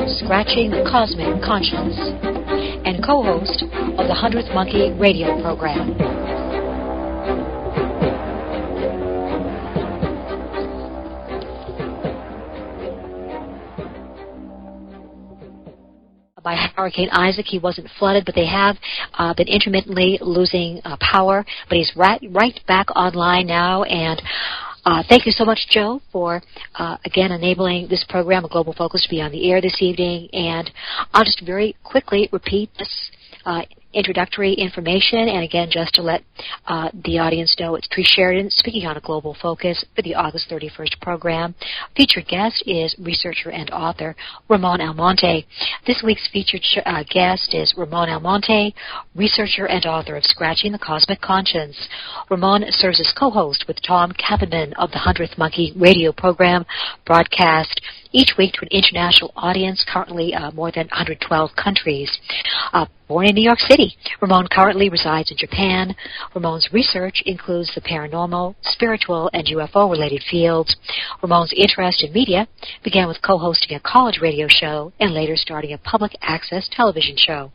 Scratching the Cosmic Conscience, and co-host of the 100th Monkey radio program. By Hurricane Isaac, he wasn't flooded, but they have been intermittently losing power. But he's right back online now, and thank you so much, Joe, for, again, enabling this program, A Global Focus, to be on the air this evening. And I'll just very quickly repeat this introductory information, and again, just to let the audience know, it's Trish Sheridan speaking on A Global Focus for the August 31st program. Featured guest is researcher and author Ramon Almonte. This week's featured guest is Ramon Almonte, researcher and author of Scratching the Cosmic Conscience. Ramon serves as co-host with Tom Kappenman of the 100th Monkey radio program, broadcast each week to an international audience, currently more than 112 countries. Born in New York City, Ramon currently resides in Japan. Ramon's research includes the paranormal, spiritual, and UFO-related fields. Ramon's interest in media began with co-hosting a college radio show and later starting a public access television show.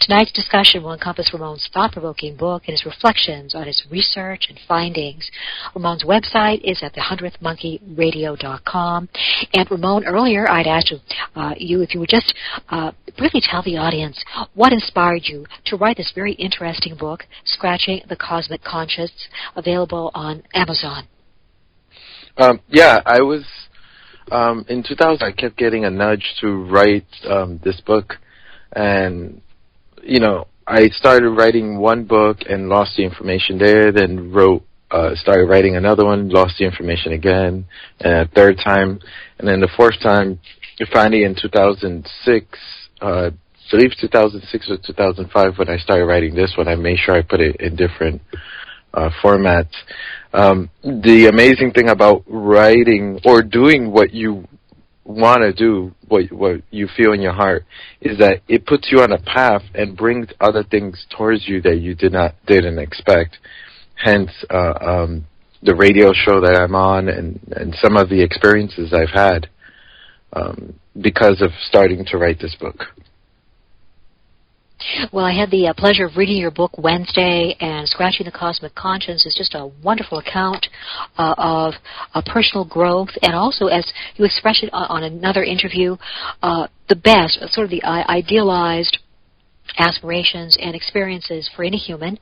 Tonight's discussion will encompass Ramon's thought-provoking book and his reflections on his research and findings. Ramon's website is at the100thmonkeyradio.com. And Ramon, earlier I'd asked you if you would just briefly tell the audience what inspired you to write this very interesting book, Scratching the Cosmic Conscience, available on Amazon. I was, in 2000, I kept getting a nudge to write this book, and, I started writing one book and lost the information there, then started writing another one, lost the information again, and a third time, and then the fourth time, finally in 2006, I believe 2006 or 2005 when I started writing this one, I made sure I put it in different formats. The amazing thing about writing or doing what you want to do, what you feel in your heart, is that it puts you on a path and brings other things towards you that you didn't expect. Hence, the radio show that I'm on and some of the experiences I've had because of starting to write this book. Well, I had the pleasure of reading your book Wednesday, and Scratching the Cosmic Conscience is just a wonderful account of personal growth, and also, as you expressed it on another interview, the best, sort of the idealized aspirations and experiences for any human.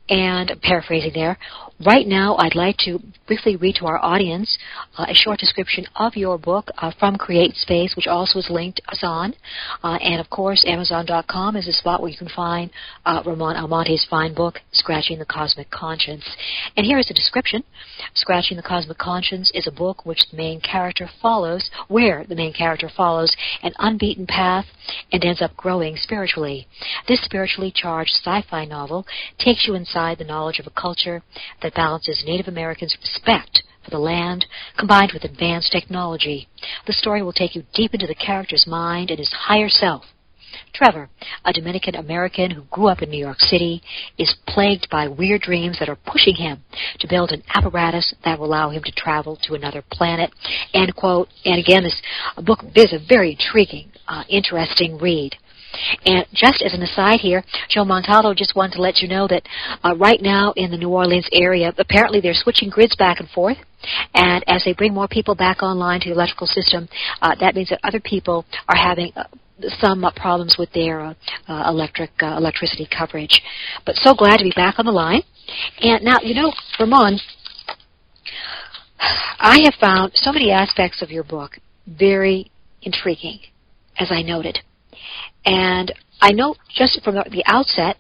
And paraphrasing there, right now I'd like to briefly read to our audience a short description of your book from Create Space, which also is linked to us on. And of course, Amazon.com is a spot where you can find Ramon Almonte's fine book, Scratching the Cosmic Conscience. And here is a description. Scratching the Cosmic Conscience is a book where the main character follows an unbeaten path and ends up growing spiritually. This spiritually charged sci-fi novel takes you inside the knowledge of a culture that balances Native Americans' respect for the land combined with advanced technology. The story will take you deep into the character's mind and his higher self. Trevor, a Dominican American who grew up in New York City, is plagued by weird dreams that are pushing him to build an apparatus that will allow him to travel to another planet. End quote. And again, this book is a very intriguing, interesting read. And just as an aside here, Joe Montaldo just wanted to let you know that right now in the New Orleans area, apparently they're switching grids back and forth. And as they bring more people back online to the electrical system, that means that other people are having some problems with their electricity coverage. But so glad to be back on the line. And now, Ramon, I have found so many aspects of your book very intriguing, as I noted. And I know just from the outset,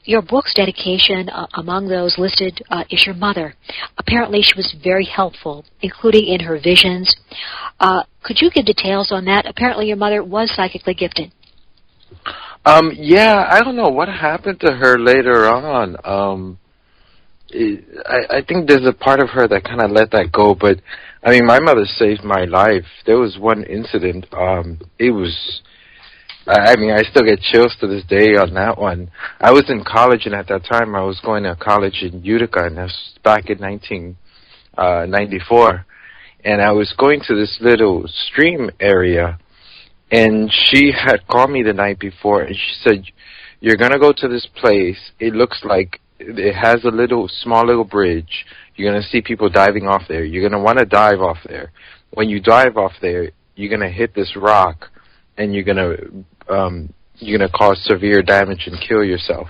your book's dedication among those listed is your mother. Apparently she was very helpful, including in her visions. Could you give details on that? Apparently your mother was psychically gifted. Yeah, I don't know what happened to her later on. I think there's a part of her that kind of let that go, but I mean, my mother saved my life. There was one incident. I still get chills to this day on that one. I was in college, and at that time I was going to college in Utica, and that's back in 1994. And I was going to this little stream area, And she had called me the night before, and she said, "You're gonna go to this place. It looks like it has a small little bridge. You're gonna see people diving off there. You're gonna want to dive off there. When you dive off there, you're gonna hit this rock, and you're gonna cause severe damage and kill yourself."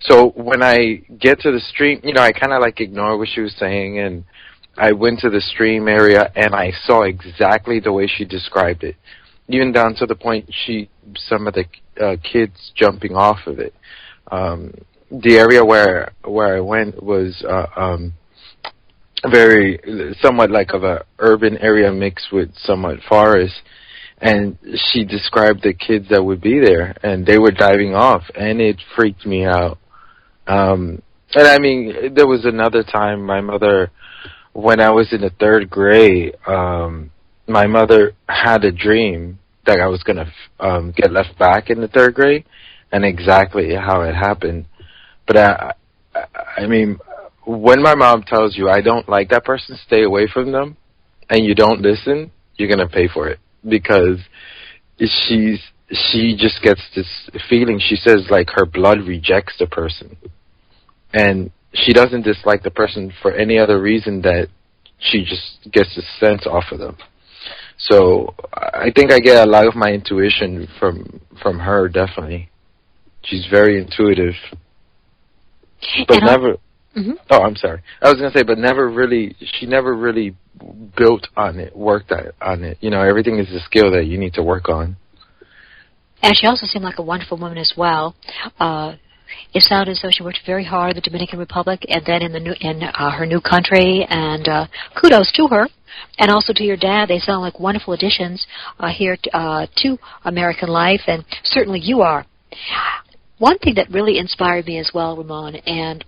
So when I get to the stream, I kind of like ignore what she was saying, and I went to the stream area, and I saw exactly the way she described it, even down to the point some of the kids jumping off of it. The area where I went was somewhat like of a urban area mixed with somewhat forest, and she described the kids that would be there, and they were diving off, and it freaked me out. And I mean, there was another time my mother, when I was in the third grade, my mother had a dream that I was going to get left back in the third grade, and exactly how it happened. But I mean, when my mom tells you, "I don't like that person, stay away from them," and you don't listen, you're going to pay for it, because she just gets this feeling. She says like her blood rejects the person, and she doesn't dislike the person for any other reason that she just gets a sense off of them. So I think I get a lot of my intuition from her, definitely. She's very intuitive. But never... Mm-hmm. Oh, I'm sorry. I was going to say, but she never really built on it, worked on it. Everything is a skill that you need to work on. And she also seemed like a wonderful woman as well. It sounded as though she worked very hard in the Dominican Republic and then in her new country, and kudos to her. And also to your dad. They sound like wonderful additions here to American life, and certainly you are. One thing that really inspired me as well, Ramon, and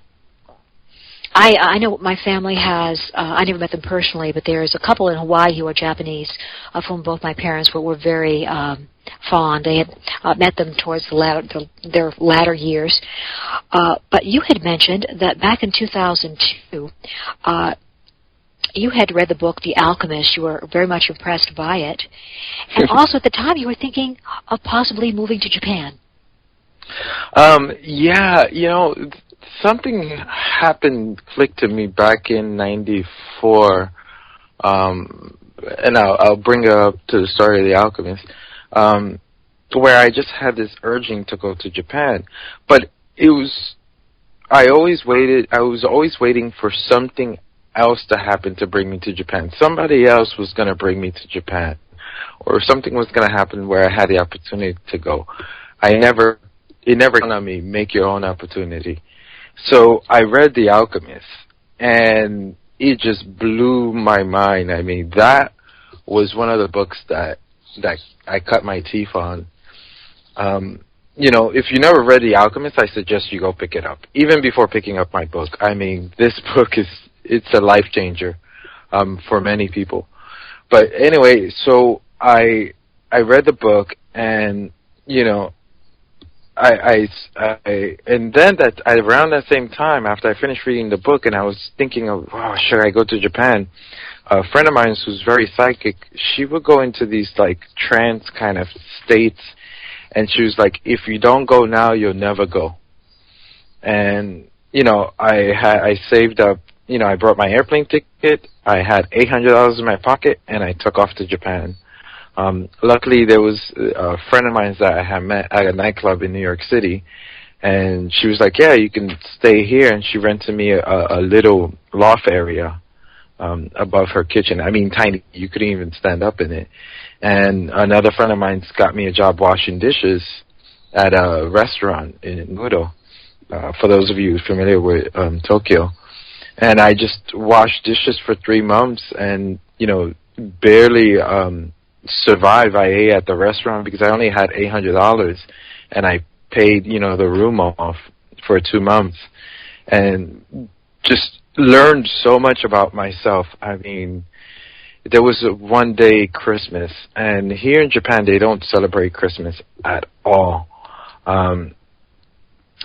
I know my family has, I never met them personally, but there's a couple in Hawaii who are Japanese, of whom both my parents were very fond. They had met them towards their latter years. But you had mentioned that back in 2002, you had read the book The Alchemist. You were very much impressed by it. And also at the time you were thinking of possibly moving to Japan. Yeah, something clicked to me back in '94, and I'll bring it up to the story of The Alchemist, where I just had this urging to go to Japan. But I was always waiting for something else to happen to bring me to Japan. Somebody else was going to bring me to Japan, or something was going to happen where I had the opportunity to go. It never dawned on me, make your own opportunity. So I read The Alchemist, and it just blew my mind. I mean, that was one of the books that I cut my teeth on. If you never read The Alchemist, I suggest you go pick it up. Even before picking up my book. I mean, this book it's a life changer for many people. But anyway, so I read the book, and and then around that same time, after I finished reading the book, and I was thinking of, should I go to Japan? A friend of mine who's very psychic, she would go into these like trance kind of states, and she was like, if you don't go now, you'll never go. And I saved up. I brought my airplane ticket. I had $800 in my pocket, and I took off to Japan. Luckily, there was a friend of mine that I had met at a nightclub in New York City, and she was like, yeah, you can stay here, and she rented me a little loft area above her kitchen. I mean, tiny. You couldn't even stand up in it. And another friend of mine's got me a job washing dishes at a restaurant in Mudo, for those of you familiar with Tokyo. And I just washed dishes for 3 months and, barely survived. I ate at the restaurant because I only had $800, and I paid, the room off for 2 months, and just learned so much about myself. I mean, there was a one-day Christmas, and here in Japan, they don't celebrate Christmas at all.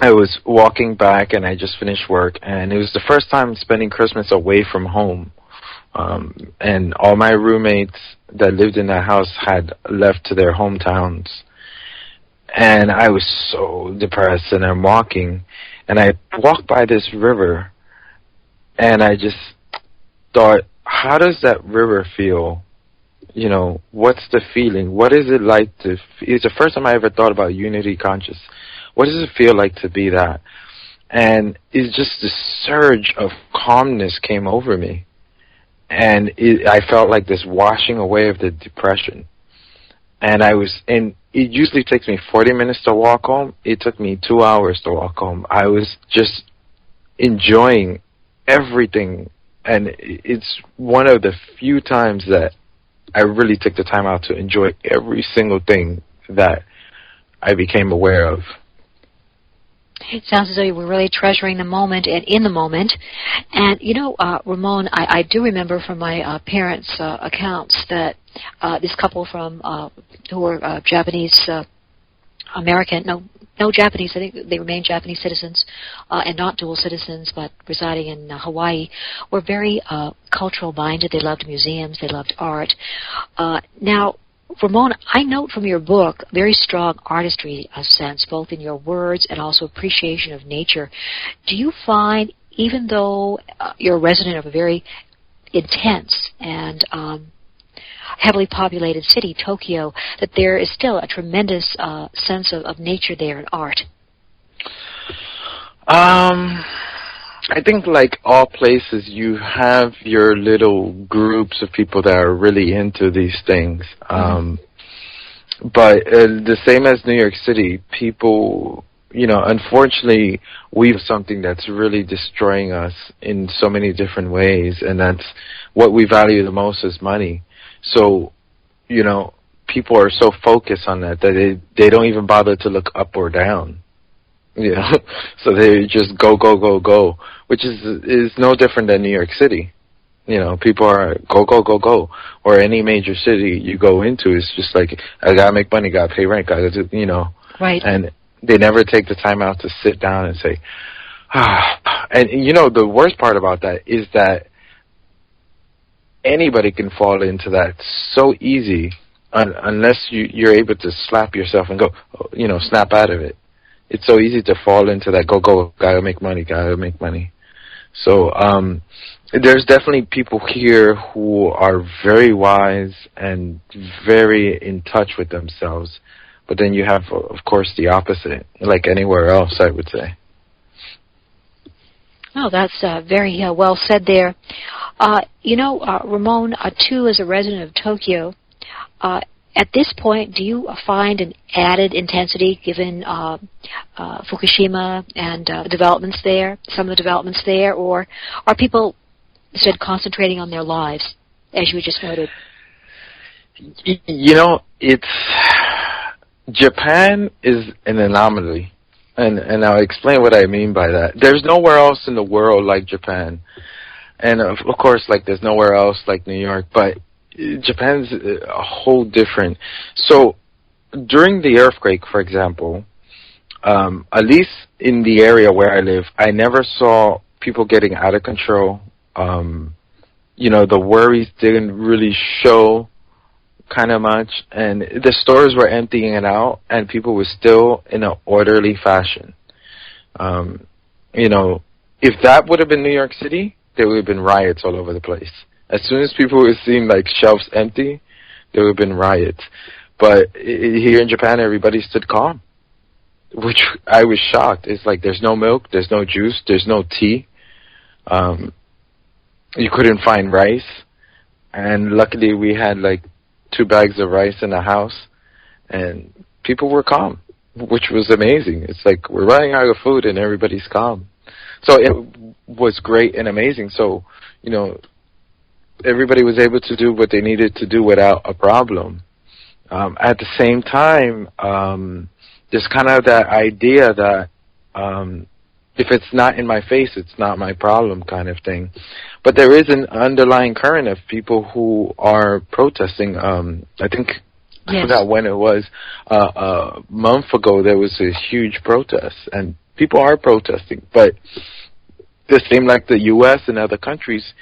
I was walking back, and I just finished work, and it was the first time spending Christmas away from home, And all my roommates that lived in that house had left to their hometowns. And I was so depressed, and I'm walking, and I walked by this river, and I just thought, how does that river feel? You know, what's the feeling? What is it like to... It's the first time I ever thought about unity conscious. What does it feel like to be that? And it's just this surge of calmness came over me. And I felt like this washing away of the depression. And it usually takes me 40 minutes to walk home. It took me 2 hours to walk home. I was just enjoying everything. And it's one of the few times that I really took the time out to enjoy every single thing that I became aware of. It sounds as though you were really treasuring the moment and in the moment. And, Ramon, I do remember from my parents' accounts that this couple from who were Japanese American, no Japanese, I think they remained Japanese citizens and not dual citizens, but residing in Hawaii, were very cultural minded. They loved museums, they loved art. Now, Ramon, I note from your book very strong artistry sense, both in your words and also appreciation of nature. Do you find, even though you're a resident of a very intense and heavily populated city, Tokyo, that there is still a tremendous sense of nature there and art? I think like all places, you have your little groups of people that are really into these things. But the same as New York City, people, unfortunately, we have something that's really destroying us in so many different ways, and that's what we value the most is money. So, people are so focused on that they don't even bother to look up or down. So they just go, which is no different than New York City. People are go, or any major city you go into, it's just like, I gotta make money, gotta pay rent, gotta do, Right. And they never take the time out to sit down and say, and the worst part about that is that anybody can fall into that so easy, unless you're able to slap yourself and go, snap out of it. It's so easy to fall into that go, gotta make money. So, there's definitely people here who are very wise and very in touch with themselves. But then you have, of course, the opposite, like anywhere else, I would say. Oh, that's very well said there. Ramon, too, as a resident of Tokyo, at this point, do you find an added intensity given Fukushima and developments there, some of the developments there, or are people instead concentrating on their lives, as you just noted? Japan is an anomaly, and I'll explain what I mean by that. There's nowhere else in the world like Japan, and of course, like there's nowhere else like New York, but Japan's a whole different. So during the earthquake, for example, at least in the area where I live, I never saw people getting out of control. The worries didn't really show kind of much, and the stores were emptying it out, and people were still in an orderly fashion. If that would have been New York City, there would have been riots all over the place. As soon as people were seeing like shelves empty, there would have been riots. But here in Japan, everybody stood calm, which I was shocked. It's like there's no milk, there's no juice, there's no tea. You couldn't find rice, and luckily we had like 2 bags of rice in the house, and people were calm, which was amazing. It's like we're running out of food and everybody's calm. So it was great and amazing. So, everybody was able to do what they needed to do without a problem. At the same time, there's kind of that idea that if it's not in my face, it's not my problem kind of thing. But there is an underlying current of people who are protesting. I think, I forgot when it was, a month ago there was a huge protest, and people are protesting. But the same like the U.S. and other countries,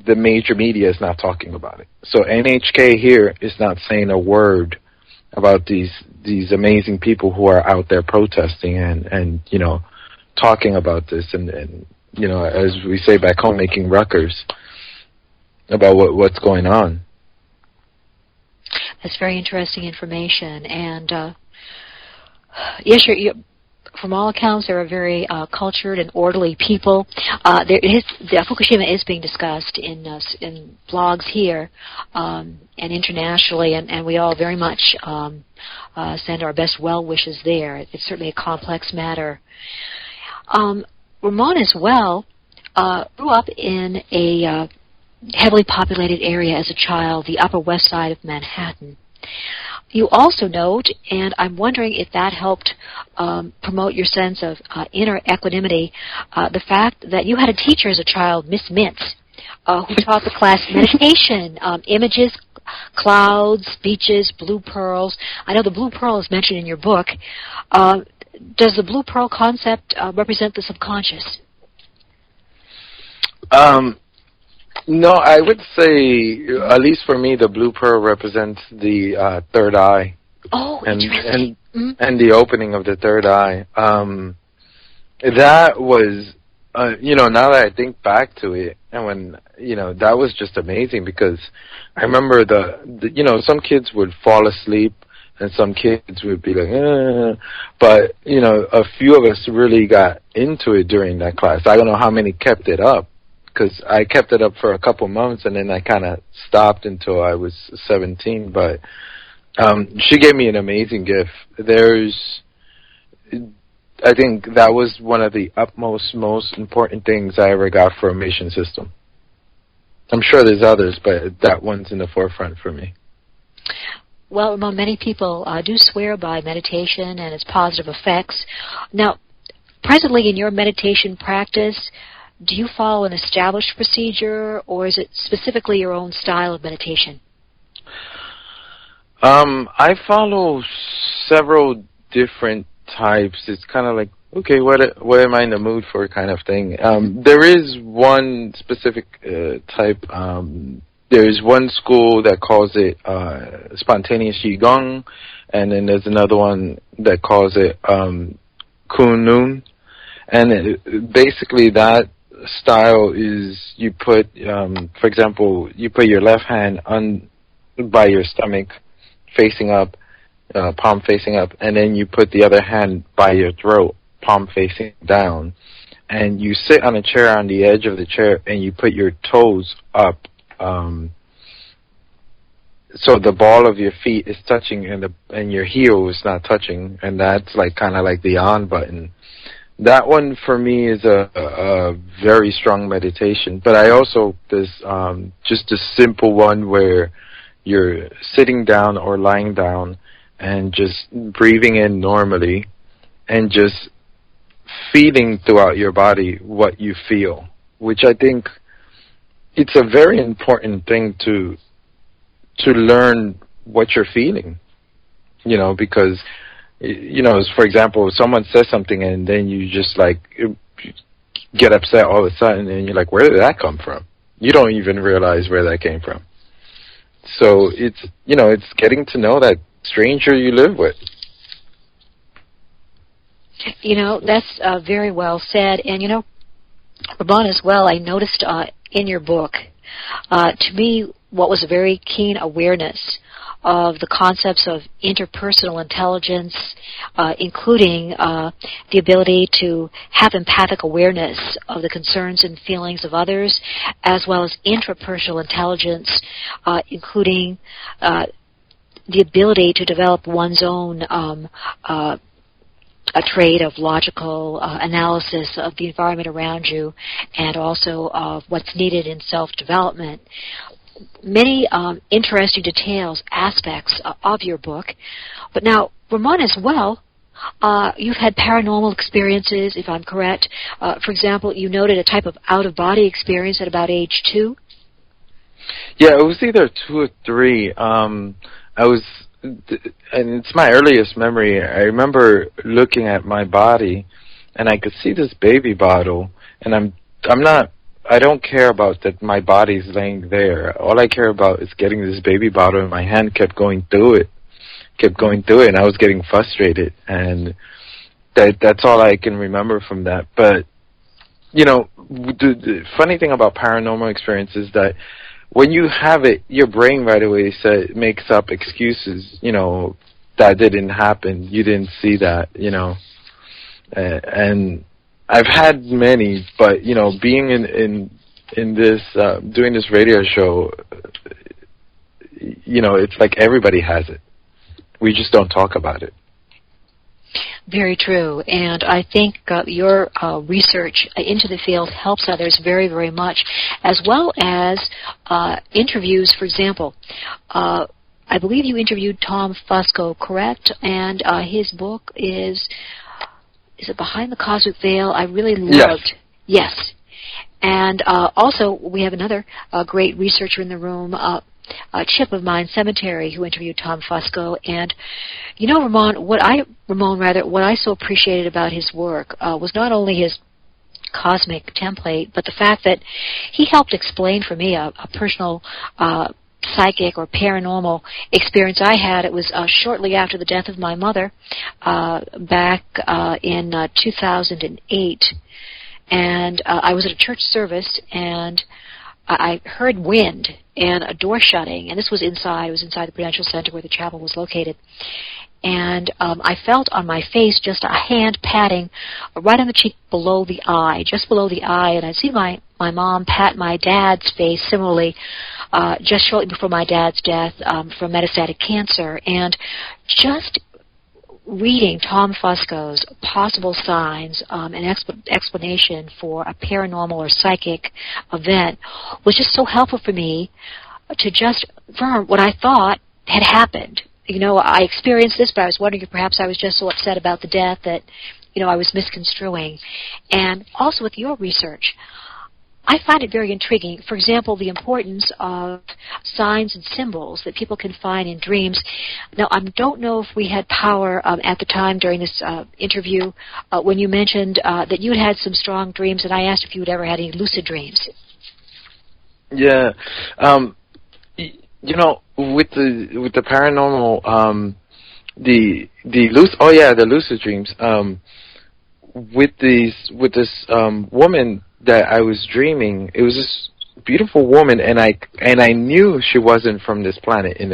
the major media is not talking about it. So NHK here is not saying a word about these amazing people who are out there protesting and talking about this and as we say back home, making ruckus about what's going on. That's very interesting information. And yes, from all accounts, they're a very cultured and orderly people. Fukushima is being discussed in blogs here and internationally, and we all very much send our best well wishes there. It's certainly a complex matter. Ramon as well grew up in a heavily populated area as a child, the Upper West Side of Manhattan. You also note, and I'm wondering if that helped promote your sense of inner equanimity, the fact that you had a teacher as a child, Miss Mintz, who taught the class meditation, images, clouds, beaches, blue pearls. I know the blue pearl is mentioned in your book. Does the blue pearl concept represent the subconscious? No, I would say, at least for me, the blue pearl represents the third eye. Oh, interesting. And the opening of the third eye. That was, now that I think back to it, and when, that was just amazing because I remember some kids would fall asleep and some kids would be like, but, a few of us really got into it during that class. I don't know how many kept it up, because I kept it up for a couple months and then I kind of stopped until I was 17. But she gave me an amazing gift. I think that was one of the most important things I ever got for a mission system. I'm sure there's others, but that one's in the forefront for me. Well, Ramon, many people do swear by meditation and its positive effects. Now, presently in your meditation practice, do you follow an established procedure, or is it specifically your own style of meditation? I follow several different types. It's kind of like, okay, what am I in the mood for kind of thing. There is one specific type. There's one school that calls it spontaneous Qigong, and then there's another one that calls it Kunlun. And basically that style is you put, for example, you put your left hand by your stomach facing up, palm facing up, and then you put the other hand by your throat, palm facing down, and you sit on a chair on the edge of the chair and you put your toes up, so the ball of your feet is touching and your heel is not touching, and that's like kind of like the on button. That one for me is a very strong meditation. But I also, there's just a simple one where you're sitting down or lying down and just breathing in normally and just feeling throughout your body what you feel, which I think it's a very important thing to learn what you're feeling, because for example, if someone says something and then you just like get upset all of a sudden and you're like, where did that come from? You don't even realize where that came from. So it's getting to know that stranger you live with. That's very well said. And, Ramon, as well, I noticed in your book, to me, what was a very keen awareness of the concepts of interpersonal intelligence, including the ability to have empathic awareness of the concerns and feelings of others, as well as intrapersonal intelligence, including the ability to develop one's own a trait of logical analysis of the environment around you and also of what's needed in self-development. Many interesting details, aspects of your book. But now, Ramon, as well, you've had paranormal experiences, if I'm correct. For example, you noted a type of out-of-body experience at about age 2. Yeah, it was either 2 or 3. And it's my earliest memory. I remember looking at my body, and I could see this baby bottle, and I'm not I don't care about that my body's laying there. All I care about is getting this baby bottle in my hand, kept going through it, and I was getting frustrated, and that's all I can remember from that. But, the funny thing about paranormal experience is that when you have it, your brain right away makes up excuses, that didn't happen. You didn't see that, and I've had many, but, being in this, doing this radio show, it's like everybody has it. We just don't talk about it. Very true, and I think your research into the field helps others very, very much, as well as interviews. For example, I believe you interviewed Tom Fusco, correct? And his book is it Behind the Cosmic Veil? I really loved. Yes. And also, we have another great researcher in the room, Chip of Mine Cemetery, who interviewed Tom Fusco. And Ramon, what I so appreciated about his work was not only his cosmic template, but the fact that he helped explain for me a personal psychic or paranormal experience I had. It was shortly after the death of my mother back in 2008. And I was at a church service, and I heard wind and a door shutting, and this was inside. It was inside the Prudential Center where the chapel was located. And I felt on my face just a hand patting right on the cheek below the eye, just below the eye, and I'd see my mom pat my dad's face similarly just shortly before my dad's death from metastatic cancer. And just reading Tom Fusco's possible signs and explanation for a paranormal or psychic event was just so helpful for me to just affirm what I thought had happened. I experienced this, but I was wondering if perhaps I was just so upset about the death that, I was misconstruing. And also with your research, I find it very intriguing. For example, the importance of signs and symbols that people can find in dreams. Now, I don't know if we had power at the time during this interview when you mentioned that you had some strong dreams, and I asked if you had ever had any lucid dreams. Yeah. With the paranormal, the lucid dreams. With this woman that I was dreaming, it was this beautiful woman, and I knew she wasn't from this planet in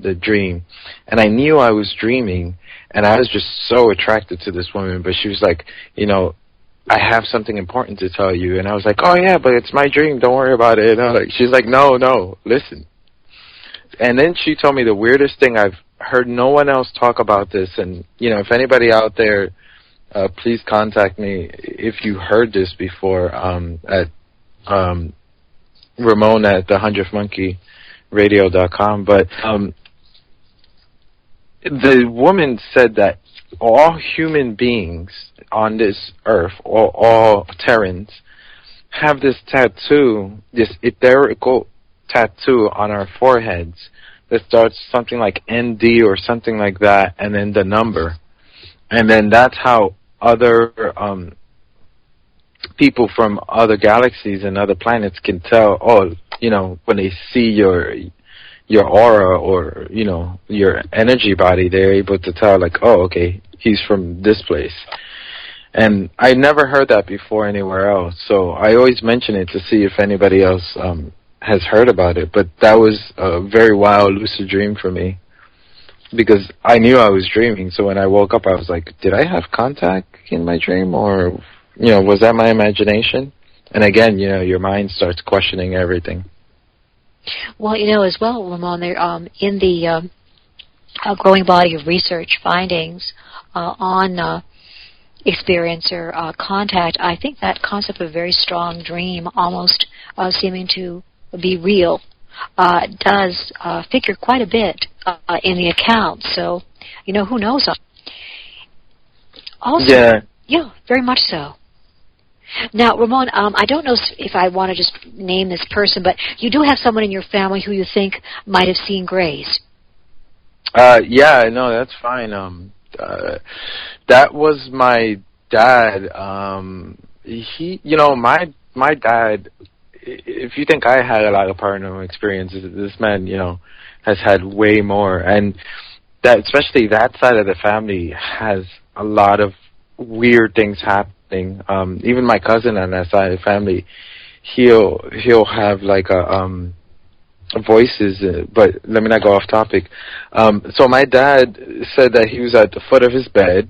the dream, and I knew I was dreaming, and I was just so attracted to this woman. But she was like, I have something important to tell you, and I was like, oh yeah, but it's my dream, don't worry about it. And she's like, no, listen. And then she told me the weirdest thing. I've heard no one else talk about this, and if anybody out there, please contact me if you heard this before at Ramon at the100thmonkeyradio.com. But the woman said that all human beings on this earth, all Terrans, have this tattoo, this etherical tattoo on our foreheads that starts something like ND or something like that, and then the number. And then that's how other people from other galaxies and other planets can tell, when they see your aura or, your energy body, they're able to tell, like, oh, okay, he's from this place. And I never heard that before anywhere else, so I always mention it to see if anybody else has heard about it. But that was a very wild lucid dream for me, because I knew I was dreaming. So when I woke up, I was like, did I have contact in my dream, or, was that my imagination? And again, your mind starts questioning everything. Well, as well, Ramon, there in the growing body of research findings on experiencer contact, I think that concept of a very strong dream, almost seeming to be real, does figure quite a bit in the account. So, who knows? Also, yeah, very much so. Now, Ramon, I don't know if I want to just name this person, but you do have someone in your family who you think might have seen grays. Yeah, no, that's fine. That was my dad. My my dad, if you think I had a lot of paranormal experiences, this man, has had way more. And that, especially that side of the family, has a lot of weird things happening. Even my cousin on that side of the family, he'll have like voices, but let me not go off topic. So my dad said that he was at the foot of his bed.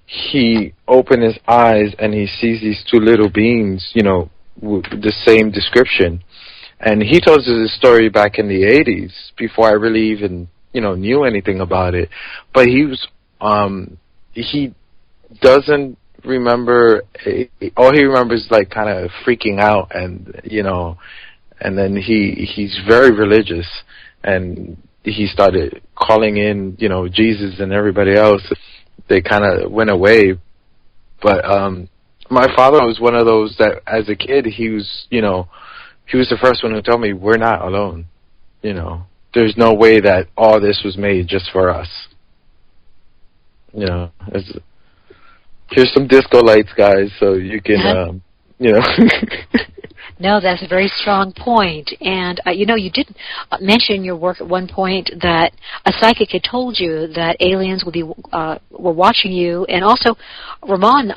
He opened his eyes and he sees these two little beings, with the same description. And he told us this story back in the 80s, before I really even, knew anything about it. But he doesn't remember, all he remembers is like kind of freaking out, and, and then he's very religious, and he started calling in, Jesus and everybody else. They kind of went away. But my father was one of those that, as a kid, he was the first one who told me, we're not alone. There's no way that all this was made just for us. Here's some disco lights, guys, so you can, No, that's a very strong point. And, you did mention in your work at one point that a psychic had told you that aliens would were watching you. And also, Ramon,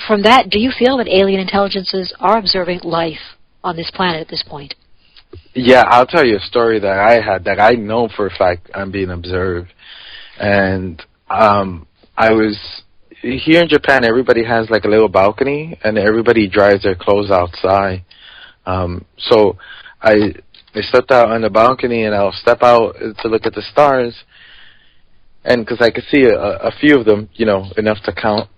from that, do you feel that alien intelligences are observing life on this planet at this point? Yeah, I'll tell you a story that I had that I know for a fact I'm being observed. And I was here in Japan. Everybody has like a little balcony, and everybody dries their clothes outside. So I stepped out on the balcony, and I'll step out to look at the stars, and because I could see a few of them, enough to count.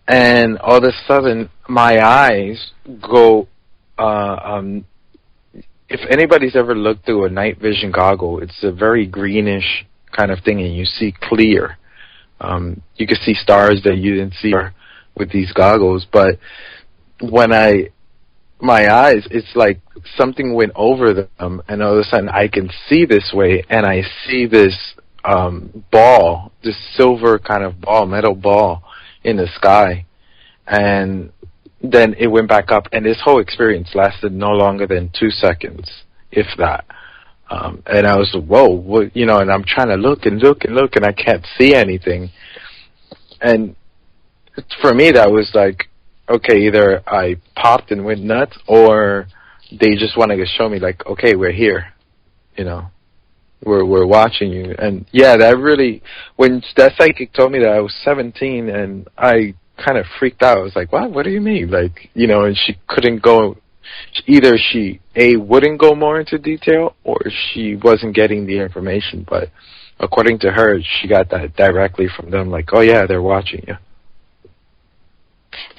And all of a sudden, my eyes go. If anybody's ever looked through a night vision goggle, it's a very greenish kind of thing, and you see clear. You can see stars that you didn't see with these goggles, but when my eyes, it's like something went over them, and all of a sudden I can see this way, and I see this ball, this silver kind of ball, metal ball in the sky, and then it went back up, and this whole experience lasted no longer than 2 seconds, if that. And I was, whoa, what, and I'm trying to look, and I can't see anything. And for me, that was like, okay, either I popped and went nuts, or they just wanted to show me, like, okay, we're here, we're watching you. And yeah, that really, when that psychic told me that, I was 17, and I kind of freaked out. I was like, what do you mean? Like, and she couldn't go, either she, wouldn't go more into detail, or she wasn't getting the information. But according to her, she got that directly from them, like, oh yeah, they're watching you.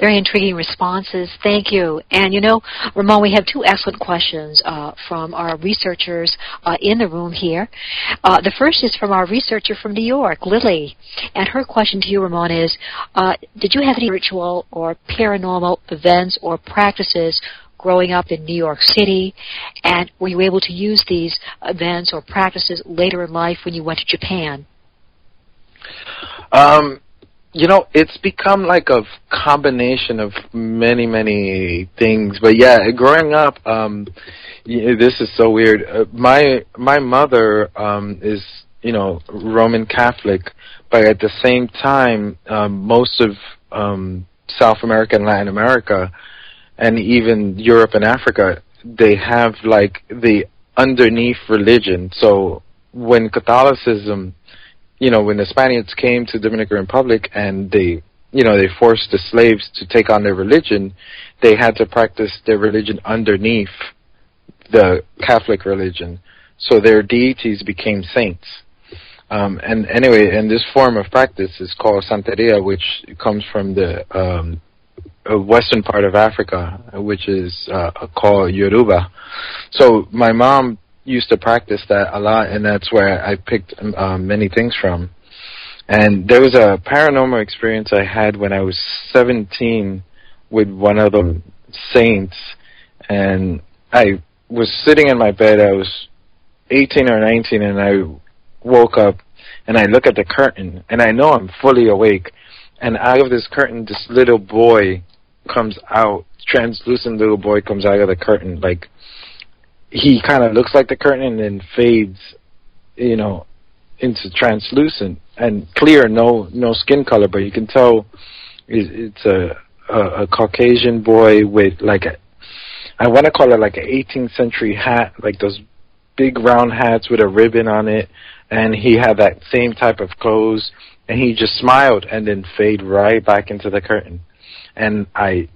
Very intriguing responses. Thank you. And, Ramon, we have two excellent questions from our researchers in the room here. The first is from our researcher from New York, Lily. And her question to you, Ramon, is, did you have any ritual or paranormal events or practices growing up in New York City? And were you able to use these events or practices later in life when you went to Japan? It's become like a combination of many, many things. But yeah, growing up, this is so weird. My mother is, Roman Catholic, but at the same time, most of South America and Latin America, and even Europe and Africa, they have like the underneath religion. So when Catholicism, when the Spaniards came to the Dominican Republic and they forced the slaves to take on their religion, they had to practice their religion underneath the Catholic religion. So their deities became saints. And anyway, and this form of practice is called Santeria, which comes from the western part of Africa, which is called Yoruba. So my mom used to practice that a lot, and that's where I picked many things from. And there was a paranormal experience I had when I was 17 with one of the saints, and I was sitting in my bed. I was 18 or 19, and I woke up, and I look at the curtain, and I know I'm fully awake, and out of this curtain, this little boy comes out translucent little boy comes out of the curtain. Like, he kind of looks like the curtain and then fades, into translucent and clear, no skin color, but you can tell it's a Caucasian boy with like I want to call it like an 18th century hat, like those big round hats with a ribbon on it, and he had that same type of clothes, and he just smiled and then fade right back into the curtain. And I,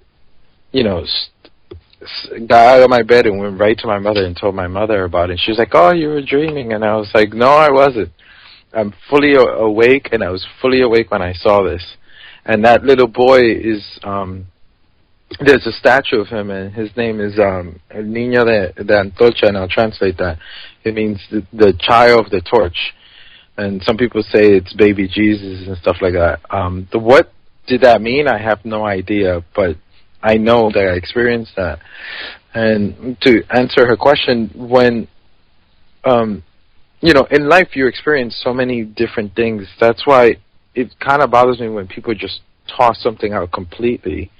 got out of my bed and went right to my mother and told my mother about it. She was like, "Oh, you were dreaming." And I was like, "No, I wasn't. I'm fully awake, and I was fully awake when I saw this." And that little boy is, there's a statue of him, and his name is El Niño de Antorcha, and I'll translate that. It means the child of the torch. And some people say it's baby Jesus and stuff like that. What did that mean? I have no idea, but I know that I experienced that. And to answer her question, when in life you experience so many different things. That's why it kind of bothers me when people just toss something out completely.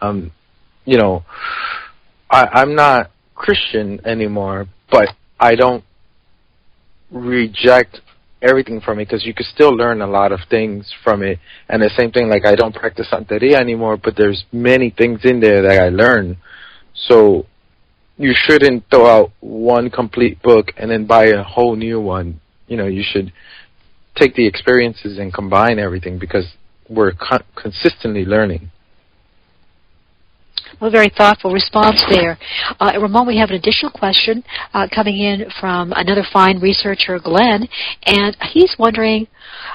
I'm not Christian anymore, but I don't reject everything from it, because you could still learn a lot of things from it. And the same thing, like, I don't practice Santeria anymore, but there's many things in there that I learn. So you shouldn't throw out one complete book and then buy a whole new one. You should take the experiences and combine everything, because we're consistently learning. Well, very thoughtful response there. Ramon, we have an additional question coming in from another fine researcher, Glenn, and he's wondering,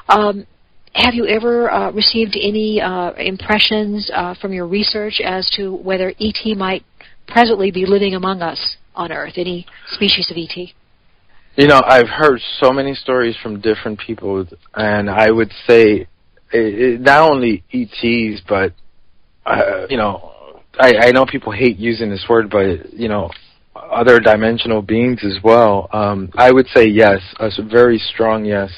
have you ever received any impressions from your research as to whether ET might presently be living among us on Earth, any species of ET? I've heard so many stories from different people, and I would say not only ETs, but, I know people hate using this word, but, other dimensional beings as well. I would say yes, a very strong yes.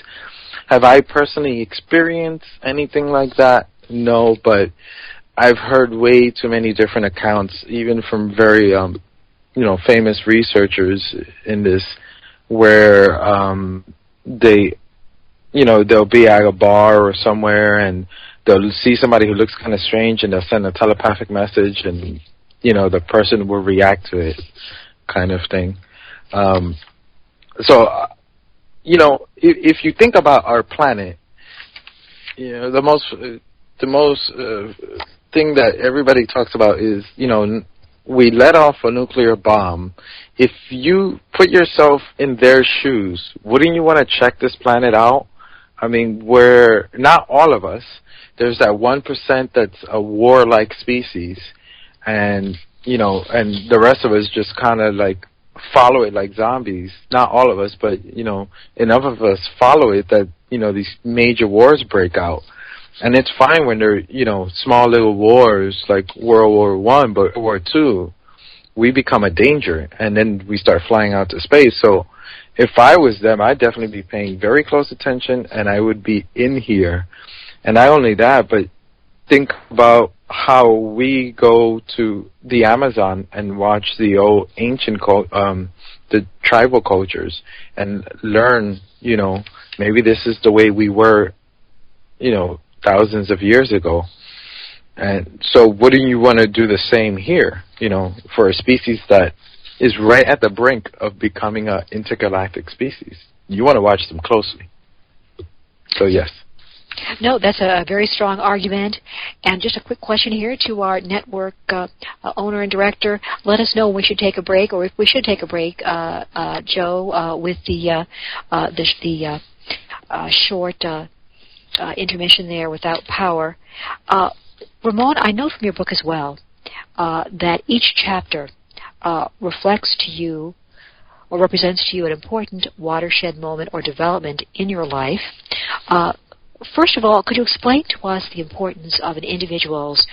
Have I personally experienced anything like that? No, but I've heard way too many different accounts, even from very, famous researchers in this, where they'll be at a bar or somewhere, and they'll see somebody who looks kind of strange, and they'll send a telepathic message, and the person will react to it, kind of thing. If you think about our planet, the most thing that everybody talks about is, we let off a nuclear bomb. If you put yourself in their shoes, wouldn't you want to check this planet out? I mean, we're not all of us. There's that 1% that's a warlike species, and and the rest of us just kind of like follow it like zombies. Not all of us, but enough of us follow it that these major wars break out. And it's fine when they're, small little wars like World War I, but World War II, we become a danger, and then we start flying out to space. So if I was them, I'd definitely be paying very close attention, and I would be in here. And not only that, but think about how we go to the Amazon and watch the old ancient, the tribal cultures, and learn, maybe this is the way we were, thousands of years ago. And so wouldn't you want to do the same here, for a species that is right at the brink of becoming an intergalactic species? You want to watch them closely. So yes. No, that's a very strong argument. And just a quick question here to our network owner and director. Let us know when we should take a break, or if we should take a break, Joe, with the short intermission there without power. Ramon, I know from your book as well that each chapter reflects to you or represents to you an important watershed moment or development in your life. First of all, could you explain to us the importance of an individual's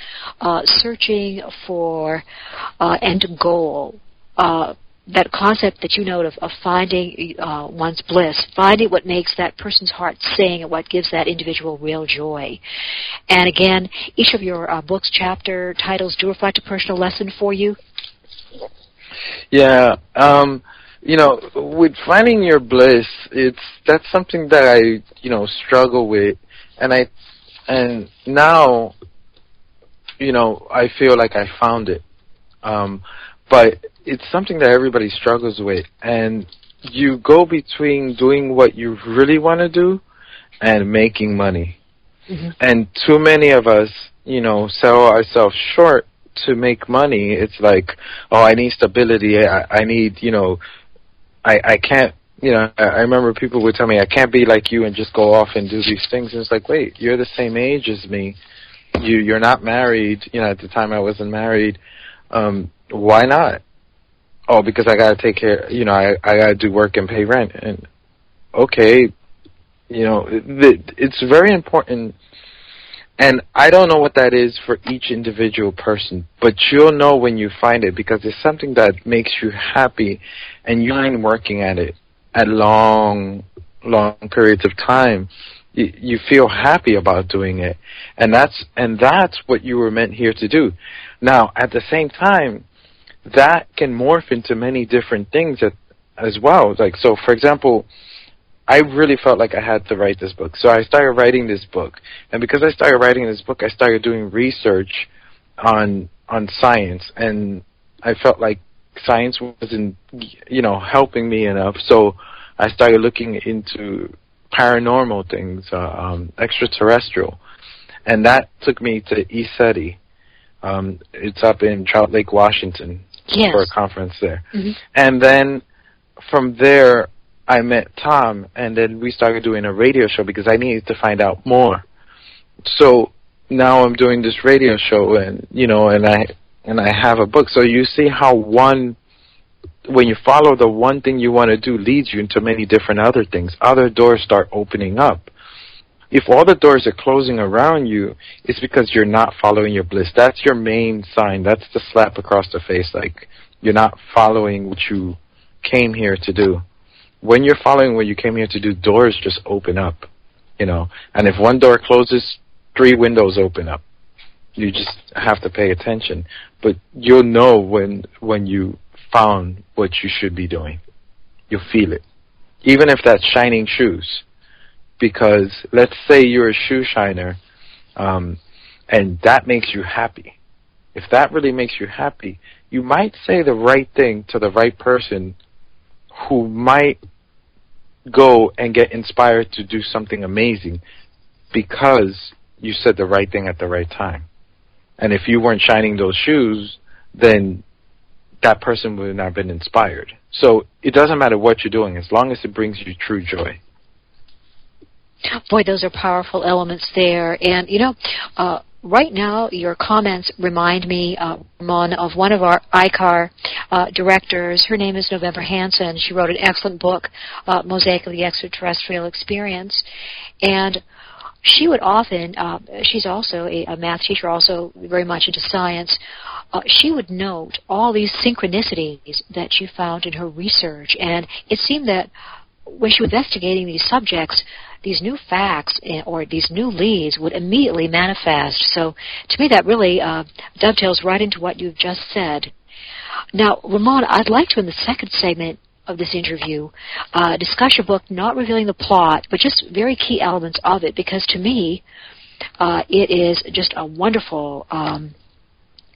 searching for end goal that concept that you note of finding one's bliss, finding what makes that person's heart sing and what gives that individual real joy. And again, each of your books' chapter titles do reflect a personal lesson for you. Yeah, with finding your bliss, that's something that I struggle with, and now I feel like I found it. But it's something that everybody struggles with, and you go between doing what you really want to do and making money. Mm-hmm. And too many of us, sell ourselves short to make money. It's like, oh, I need stability. I need, I can't, I remember people would tell me, I can't be like you and just go off and do these things. And it's like, wait, you're the same age as me. You're not married. At the time I wasn't married. Why not? Oh, because I got to take care, I got to do work and pay rent. And okay, it's very important. And I don't know what that is for each individual person, but you'll know when you find it, because it's something that makes you happy and you ain't working at it at long periods of time. You feel happy about doing it. And that's what you were meant here to do. Now, at the same time, that can morph into many different things as well. Like, so for example, I really felt like I had to write this book. So I started writing this book. And because I started writing this book, I started doing research on science. And I felt like science wasn't, helping me enough. So I started looking into paranormal things, extraterrestrial. And that took me to ECETI. It's up in Trout Lake, Washington, yes, for a conference there. Mm-hmm. And then from there, I met Tom, and then we started doing a radio show because I needed to find out more. So now I'm doing this radio show, and and I have a book. So you see how when you follow the one thing you want to do leads you into many different other things. Other doors start opening up. If all the doors are closing around you, it's because you're not following your bliss. That's your main sign. That's the slap across the face, like you're not following what you came here to do. When you're following what you came here to do, doors just open up, And if one door closes, 3 windows open up. You just have to pay attention. But you'll know when you found what you should be doing. You'll feel it. Even if that's shining shoes. Because let's say you're a shoe shiner, and that makes you happy. If that really makes you happy, you might say the right thing to the right person who might go and get inspired to do something amazing because you said the right thing at the right time. And if you weren't shining those shoes, then that person would not have been inspired. So it doesn't matter what you're doing as long as it brings you true joy. Boy, those are powerful elements there. And, right now your comments remind me, Ramon, of one of our ICAR directors. Her name is November Hansen. She wrote an excellent book, Mosaic of the Extraterrestrial Experience. And she would often, she's also a math teacher, also very much into science. She would note all these synchronicities that she found in her research. And it seemed that when she was investigating these subjects, these new facts or these new leads would immediately manifest. So to me that really dovetails right into what you've just said. Now, Ramon, I'd like to, in the second segment of this interview, discuss your book, not revealing the plot, but just very key elements of it, because to me it is just a wonderful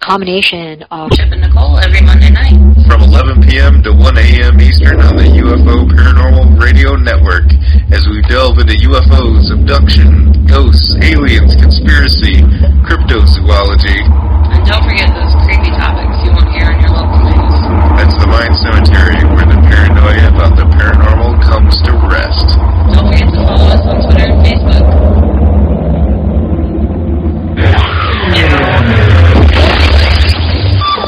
combination of... Chip and Nicole every Monday night. From 11 p.m. to 1 a.m. Eastern on the UFO Paranormal Radio Network as we delve into UFOs, abduction, ghosts, aliens, conspiracy, cryptozoology. And don't forget those creepy topics you won't hear on your local news. That's the Mind Cemetery, where the paranoia about the paranormal comes to rest. Don't forget to follow us on Twitter and Facebook.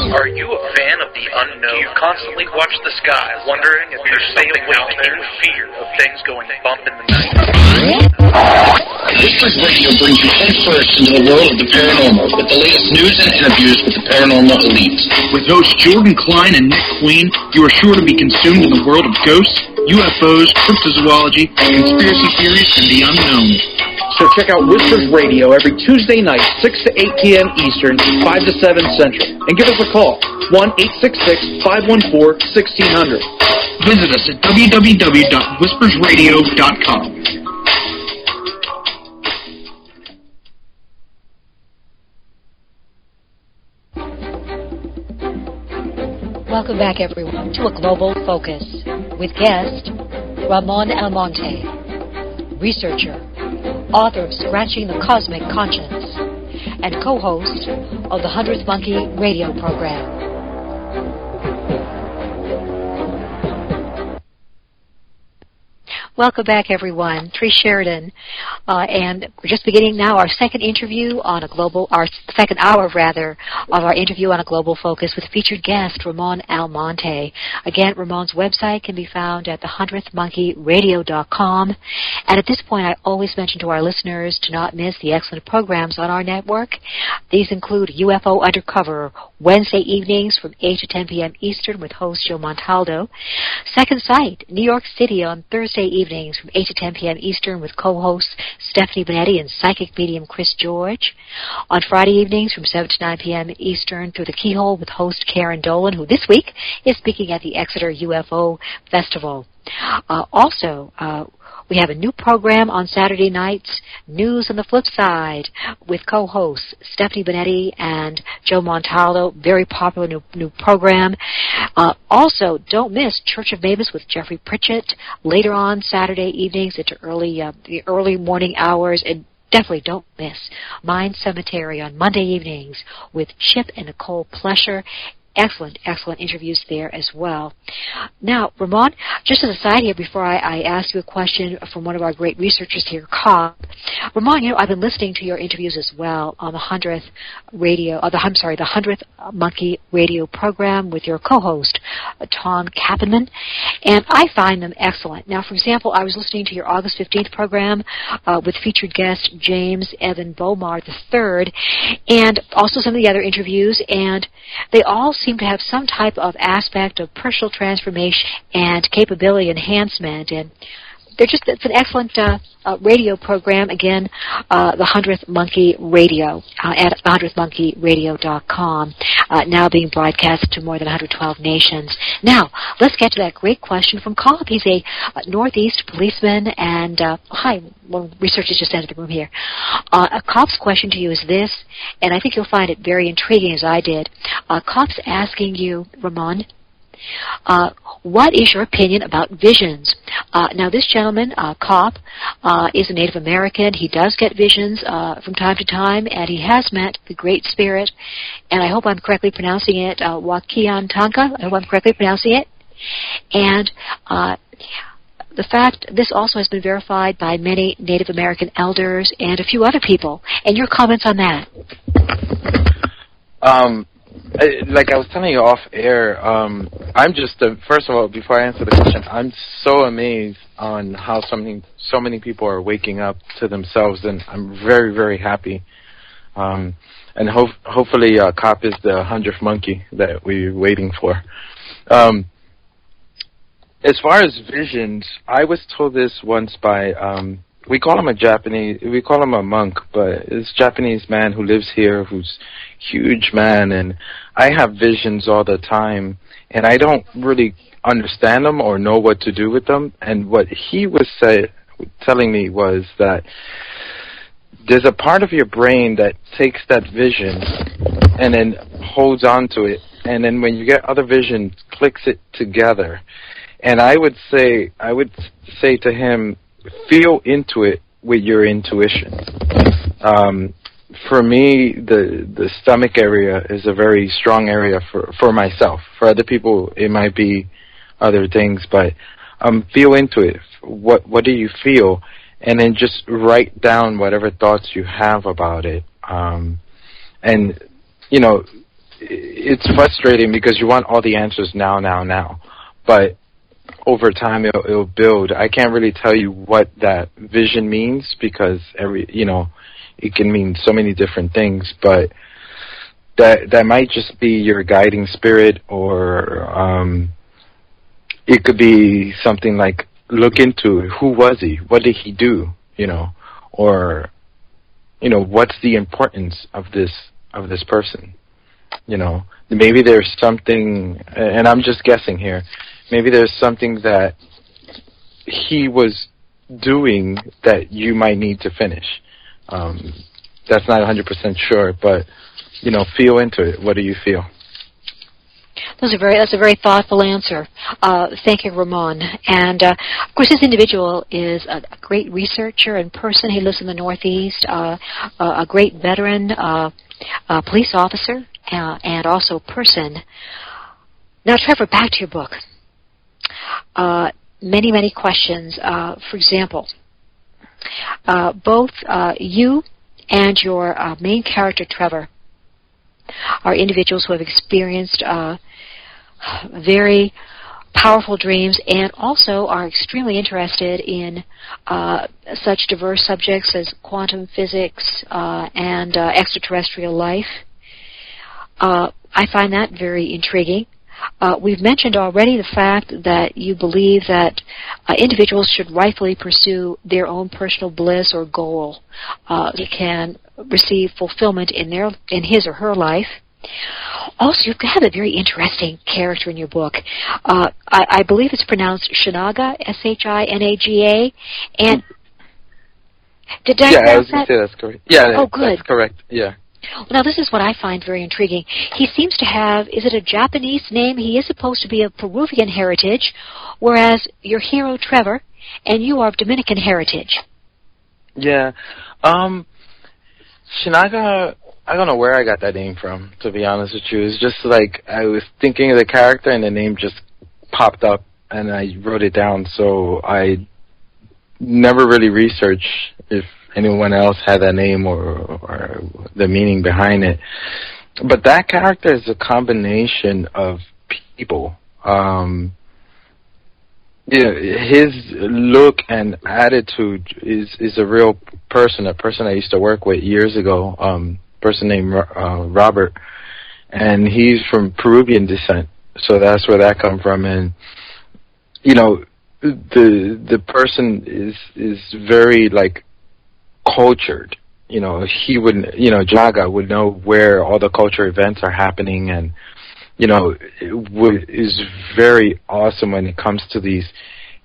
Are you a fan of the unknown? Do you constantly watch the sky, wondering if there's something out there, in fear of things going bump in the night? Whispers Radio brings you headfirst into the world of the paranormal with the latest news and interviews with the paranormal elite. With hosts Jordan Klein and Nick Queen, you are sure to be consumed in the world of ghosts, UFOs, cryptozoology, conspiracy theories, and the unknown. So check out Whispers Radio every Tuesday night, 6 to 8 p.m. Eastern, 5 to 7 Central. And give us a call, 1-866-514-1600. Visit us at www.whispersradio.com. Welcome back, everyone, to A Global Focus with guest Ramon Almonte, researcher, author of Scratching the Cosmic Conscience, and co-host of the 100th Monkey radio program. Welcome back, everyone. Tree Sheridan, and we're just beginning now our second hour of our interview on A Global Focus with featured guest Ramon Almonte. Again, Ramon's website can be found at the100thmonkeyradio.com. And at this point, I always mention to our listeners to not miss the excellent programs on our network. These include UFO Undercover, Wednesday evenings from 8 to 10 p.m. Eastern with host Joe Montaldo. Second Sight, New York City on Thursday evenings from 8 to 10 p.m. Eastern with co-hosts Stephanie Benetti and psychic medium Chris George. On Friday evenings from 7 to 9 p.m. Eastern through the Keyhole with host Karen Dolan, who this week is speaking at the Exeter UFO Festival. We have a new program on Saturday nights, News on the Flip Side, with co-hosts Stephanie Benetti and Joe Montaldo. Very popular new program. Also, don't miss Church of Mavis with Jeffrey Pritchett later on Saturday evenings into the early morning hours. And definitely don't miss Mind Cemetery on Monday evenings with Chip and Nicole Plesher. Excellent interviews there as well. Now, Ramon, just as a side here before I ask you a question from one of our great researchers here, Cobb. Ramon, I've been listening to your interviews as well on the 100th Monkey radio program with your co-host, Tom Kappenman, and I find them excellent. Now, for example, I was listening to your August 15th program with featured guest James Evan Bomar III, and also some of the other interviews, and they all seem to have some type of aspect of personal transformation and capability enhancement, and it's an excellent radio program. Again, the 100th Monkey Radio at 100thmonkeyradio.com, now being broadcast to more than 112 nations. Now, let's get to that great question from Cobb. He's a Northeast policeman, and hi, well, researchers just entered the room here. Cobb's question to you is this, and I think you'll find it very intriguing as I did. Cobb's asking you, Ramon, what is your opinion about visions? Now, this gentleman, Cobb, is a Native American. He does get visions from time to time, and he has met the Great Spirit, and I hope I'm correctly pronouncing it, Wakian Tanka. I hope I'm correctly pronouncing it. And the fact, this also has been verified by many Native American elders and a few other people. And your comments on that? Like I was telling you off air, I'm just, first of all, before I answer the question, I'm so amazed on how so many people are waking up to themselves, and I'm very, very happy. And hopefully Cop is the 100th monkey that we're waiting for. As far as visions, I was told this once by, we call him a monk, but it's a Japanese man who lives here, who's huge man, and I have visions all the time, and I don't really understand them or know what to do with them. And what he was telling me was that there's a part of your brain that takes that vision and then holds on to it, and then when you get other visions, clicks it together. And I would say to him, feel into it with your intuition. For me, the stomach area is a very strong area for myself. For other people, it might be other things, but feel into it. What do you feel? And then just write down whatever thoughts you have about it. And, it's frustrating because you want all the answers now. But over time it'll build. I can't really tell you what that vision means because it can mean so many different things, but that might just be your guiding spirit, or it could be something like, look into it. Who was he? What did he do? Or what's the importance of this person? Maybe there's something, and I'm just guessing here, maybe there's something that he was doing that you might need to finish. That's not 100% sure, but feel into it. What do you feel? That's a very thoughtful answer. Thank you, Ramon. And of course, this individual is a great researcher and person. He lives in the Northeast, a great veteran, police officer, and also person. Now, Trevor, back to your book. Many questions. For example, both you and your main character, Trevor, are individuals who have experienced very powerful dreams and also are extremely interested in such diverse subjects as quantum physics and extraterrestrial life. I find that very intriguing. We've mentioned already the fact that you believe that individuals should rightfully pursue their own personal bliss or goal. They can receive fulfillment in his or her life. Also, you've got a very interesting character in your book. I believe it's pronounced Shinaga, Shinaga, and did I I was going to say that's correct. Yeah, good. That's correct. Yeah. Well, now, this is what I find very intriguing. He seems to have, is it a Japanese name? He is supposed to be of Peruvian heritage, whereas your hero, Trevor, and you are of Dominican heritage. Yeah. Shinaga, I don't know where I got that name from, to be honest with you. It's just like I was thinking of the character and the name just popped up and I wrote it down, so I never really researched if anyone else had that name or the meaning behind it. But that character is a combination of people. His look and attitude is a real person, a person I used to work with years ago, person named Robert, and he's from Peruvian descent, so that's where that come from. And the person is very like cultured. He would, Jaga would know where all the culture events are happening, and is very awesome when it comes to these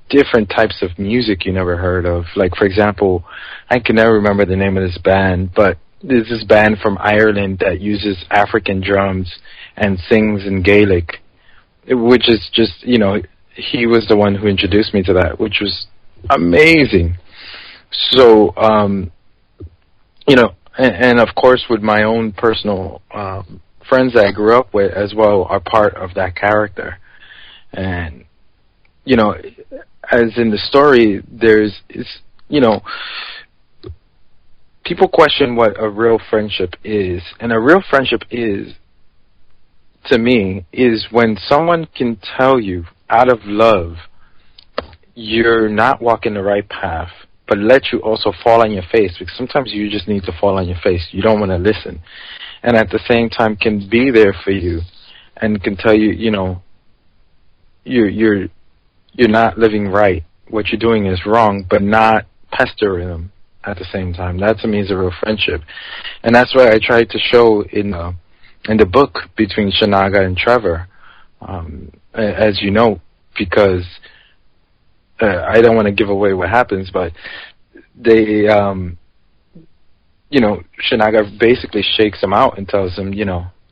different types of music you never heard of. Like, for example, I can never remember the name of this band, but there's this band from Ireland that uses African drums and sings in Gaelic, which is just, he was the one who introduced me to that, which was amazing. So, and of course with my own personal friends that I grew up with as well are part of that character. And, as in the story, people question what a real friendship is. And a real friendship is, to me, is when someone can tell you out of love you're not walking the right path, but let you also fall on your face, because sometimes you just need to fall on your face. You don't want to listen. And at the same time can be there for you and can tell you, you're not living right. What you're doing is wrong, but not pestering them at the same time. That to me is a real friendship. And that's what I tried to show in the book between Shinaga and Trevor, as you know, because I don't want to give away what happens, but they, Shinaga basically shakes him out and tells him, you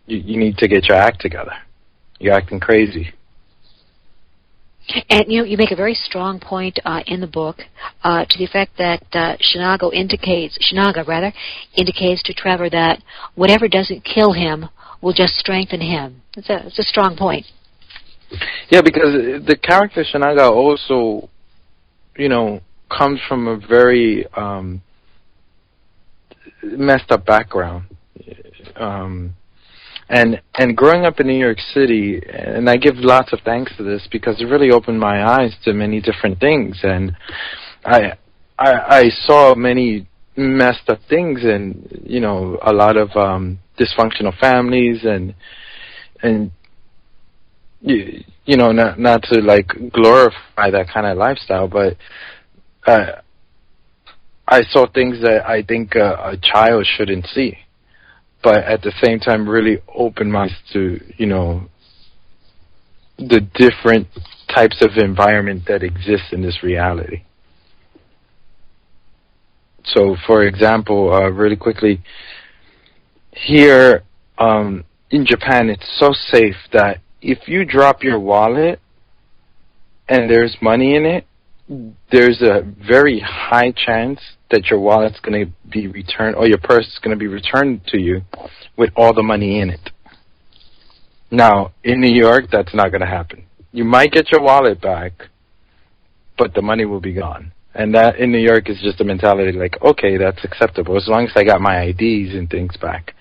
need to get your act together. You're acting crazy. And you make a very strong point in the book to the effect that Shinaga indicates to Trevor that whatever doesn't kill him will just strengthen him. It's a strong point. Yeah, because the character Shinaga also, comes from a very messed up background. And And growing up in New York City, and I give lots of thanks to this because it really opened my eyes to many different things, and I saw many messed up things, and a lot of dysfunctional families, and not to like glorify that kind of lifestyle, but I saw things that I think a child shouldn't see, but at the same time really opened my eyes to the different types of environment that exists in this reality. So, for example, really quickly, here in Japan, it's so safe that if you drop your wallet and there's money in it, there's a very high chance that your wallet's going to be returned, or your purse is going to be returned to you with all the money in it. Now, in New York, that's not going to happen. You might get your wallet back, but the money will be gone. And that in New York is just a mentality like, okay, that's acceptable as long as I got my IDs and things back.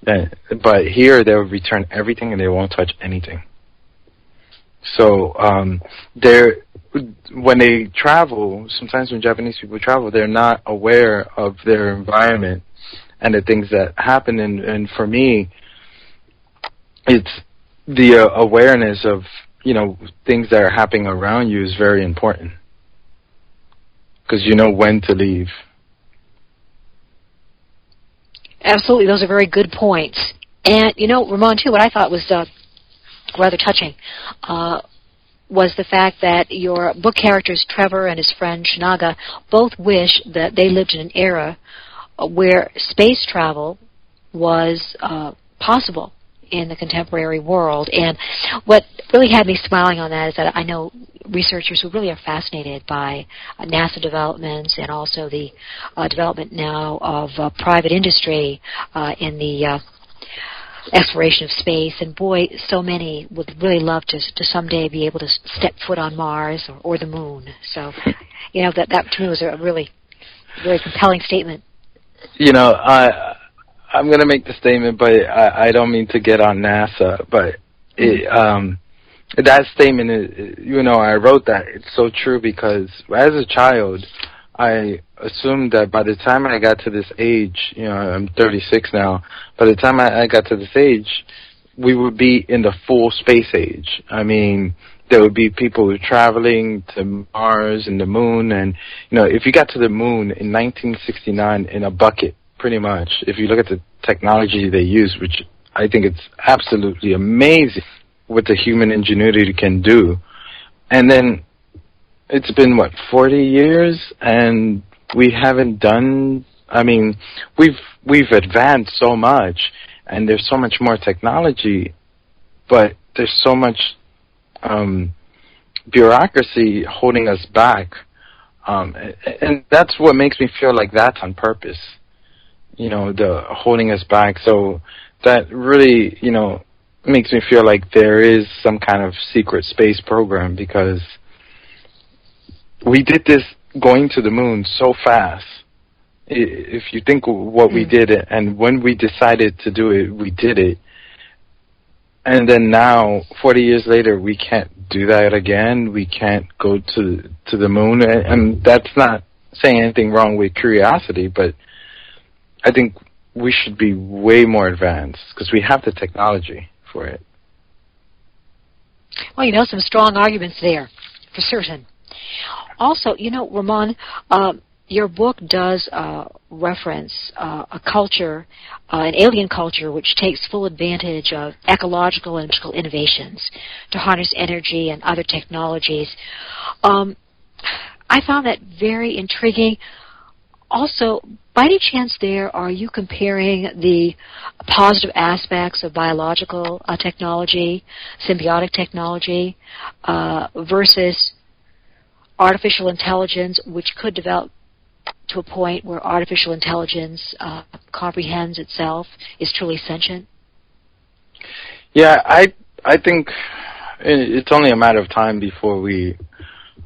But here they'll return everything and they won't touch anything. So when they travel, sometimes when Japanese people travel, they're not aware of their environment and the things that happen. And for me, it's the awareness of things that are happening around you is very important, because you know when to leave. Absolutely, those are very good points. And Ramon, too, what I thought was rather touching was the fact that your book characters, Trevor and his friend Shinaga, both wish that they lived in an era where space travel was possible in the contemporary world. And what really had me smiling on that is that I know researchers who really are fascinated by NASA developments and also the development now of private industry in the exploration of space. And boy, so many would really love to someday be able to step foot on Mars or the moon. So, that to me was a really very compelling statement. I'm going to make the statement, but I don't mean to get on NASA, but that statement, I wrote that. It's so true because as a child, I assumed that by the time I got to this age, I'm 36 now, by the time I got to this age, we would be in the full space age. I mean, there would be people who were traveling to Mars and the moon, and, if you got to the moon in 1969 in a bucket, pretty much, if you look at the technology they use, which I think it's absolutely amazing what the human ingenuity can do. And then it's been, 40 years, and we haven't done, we've advanced so much, and there's so much more technology, but there's so much bureaucracy holding us back. And that's what makes me feel like that's on purpose. The holding us back. So that really, makes me feel like there is some kind of secret space program, because we did this going to the moon so fast. If you think of what we did, and when we decided to do it, we did it. And then now, 40 years later, we can't do that again. We can't go to the moon. And that's not saying anything wrong with curiosity, but I think we should be way more advanced because we have the technology for it. Well, some strong arguments there, for certain. Also, Ramon, your book does reference a culture, an alien culture, which takes full advantage of ecological and physical innovations to harness energy and other technologies. I found that very intriguing. Also, by any chance are you comparing the positive aspects of biological technology, symbiotic technology, versus artificial intelligence, which could develop to a point where artificial intelligence comprehends itself, is truly sentient? Yeah, I think it's only a matter of time before we,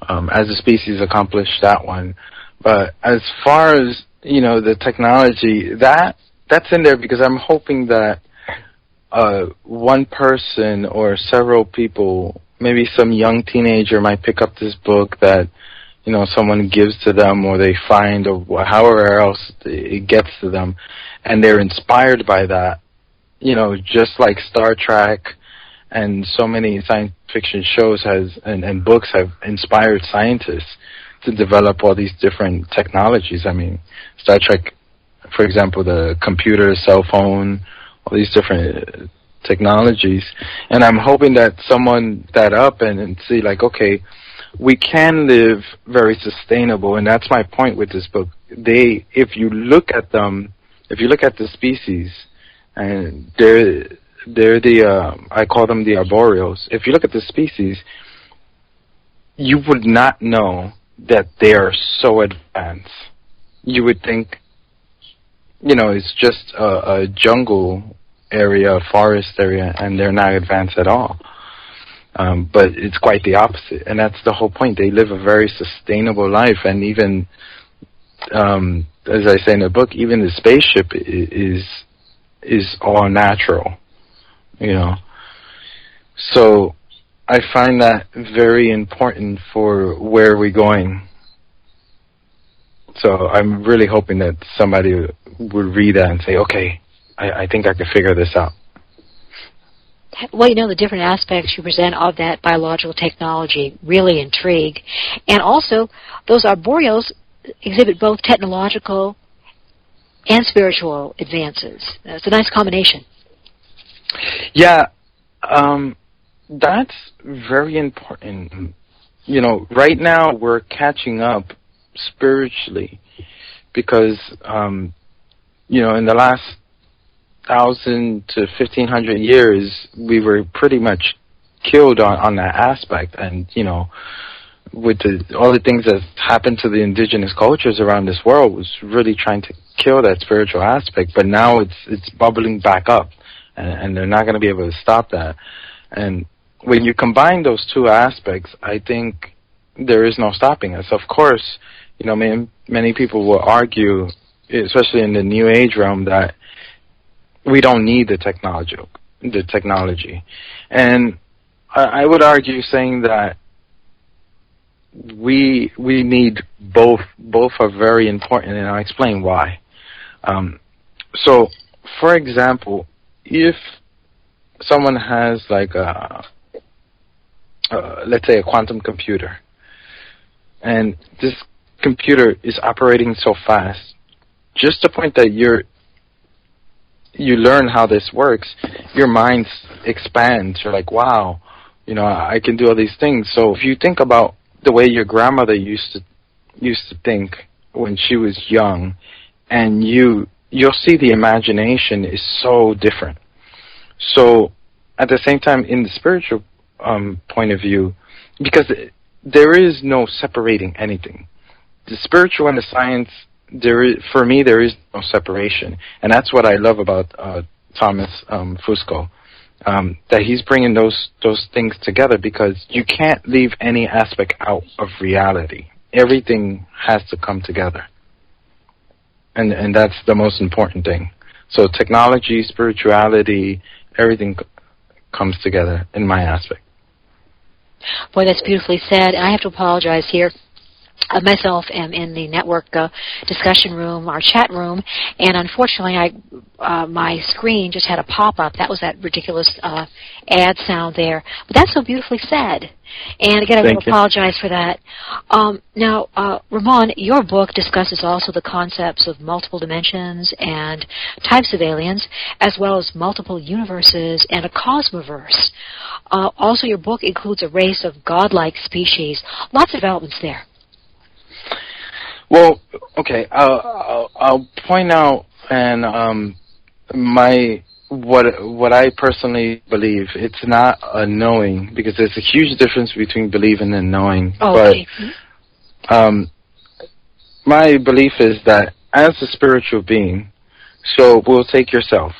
as a species, accomplish that one. But as far as, the technology, that's in there because I'm hoping that one person or several people, maybe some young teenager might pick up this book that, someone gives to them or they find or however else it gets to them, and they're inspired by that, just like Star Trek and so many science fiction shows and books have inspired scientists to develop all these different technologies. I mean, Star Trek, for example, the computer, cell phone, all these different technologies. And I'm hoping that someone that up and see like, okay, we can live very sustainable, and that's my point with this book. If you look at the species, and they're the, I call them the arboreals. If you look at the species, you would not know that they are so advanced. You would think, it's just a jungle area, a forest area, and they're not advanced at all. But it's quite the opposite, and that's the whole point. They live a very sustainable life, and even, as I say in the book, even the spaceship is all natural, So I find that very important for where we're going. So I'm really hoping that somebody would read that and say, okay, I think I can figure this out. Well, the different aspects you present of that biological technology really intrigue. And also, those arboreals exhibit both technological and spiritual advances. It's a nice combination. Yeah, that's very important. Right now we're catching up spiritually because, in the last 1,000 to 1,500 years, we were pretty much killed on that aspect. And, with all the things that happened to the indigenous cultures around this world was really trying to kill that spiritual aspect. But now it's bubbling back up, and they're not going to be able to stop that. And when you combine those two aspects, I think there is no stopping us. Of course, many people will argue, especially in the New Age realm, that we don't need the technology. And I would argue saying that we need both. Both are very important, and I'll explain why. So, for example, if someone has like let's say a quantum computer, and this computer is operating so fast, just the point that you learn how this works, your mind expands. You're like, wow, I can do all these things. So if you think about the way your grandmother used to think when she was young, and you'll see the imagination is so different. So at the same time, in the spiritual point of view, because there is no separating anything. The spiritual and the science, for me, there is no separation. And that's what I love about Thomas Fusco, that he's bringing those things together, because you can't leave any aspect out of reality. Everything has to come together. And that's the most important thing. So technology, spirituality, everything comes together in my aspect. Boy, that's beautifully said. I have to apologize here. Myself am in the network discussion room, our chat room, and unfortunately my screen just had a pop-up. That was that ridiculous ad sound there. But that's so beautifully said. And again, I want to apologize for that. Now, Ramon, your book discusses also the concepts of multiple dimensions and types of aliens, as well as multiple universes and a cosmoverse. Also, your book includes a race of godlike species. Lots of developments there. Well, okay, I'll point out, and what I personally believe, it's not a knowing, because there's a huge difference between believing and knowing. Okay. But my belief is that as a spiritual being, so we'll take yourself.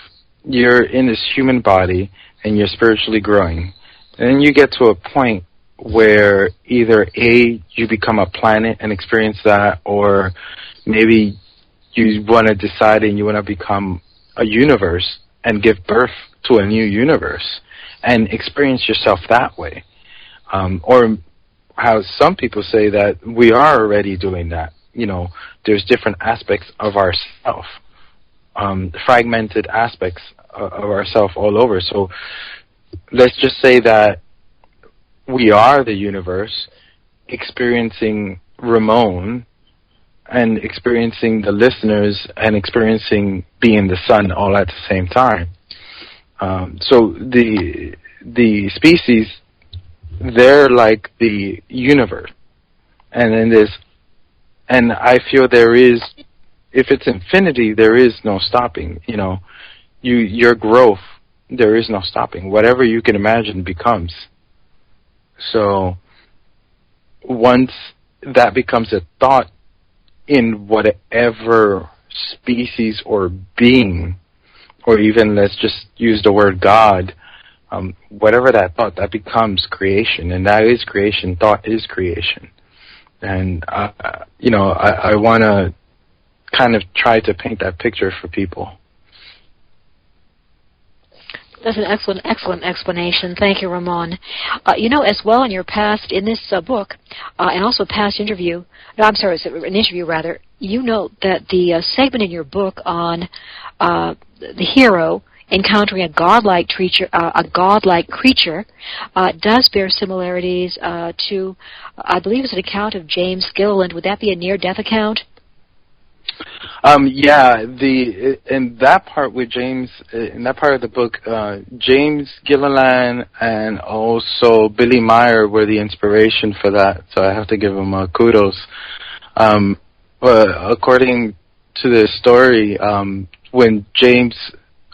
You're in this human body, and you're spiritually growing. And then you get to a point where either A, you become a planet and experience that, or maybe you want to decide and you want to become a universe and give birth to a new universe and experience yourself that way. Or how some people say that we are already doing that. There's different aspects of ourself, fragmented aspects of ourself all over. So let's just say that we are the universe experiencing Ramon and experiencing the listeners and experiencing being the sun all at the same time. So the species, they're like the universe. And I feel there is, if it's infinity, there is no stopping. Your growth, there is no stopping. Whatever you can imagine becomes. So once that becomes a thought in whatever species or being, or even let's just use the word God, whatever that thought, that becomes creation, and that is creation. Thought is creation. And, I want to kind of try to paint that picture for people. That's an excellent explanation. Thank you, Ramon. As well in your past, in this book, and also past interview, an interview rather, you note that the segment in your book on the hero encountering a godlike creature, does bear similarities to, I believe it's an account of James Gilliland. Would that be a near-death account? In that part with James, in that part of the book, James Gilliland and also Billy Meyer were the inspiration for that, so I have to give them kudos. But according to the story, when James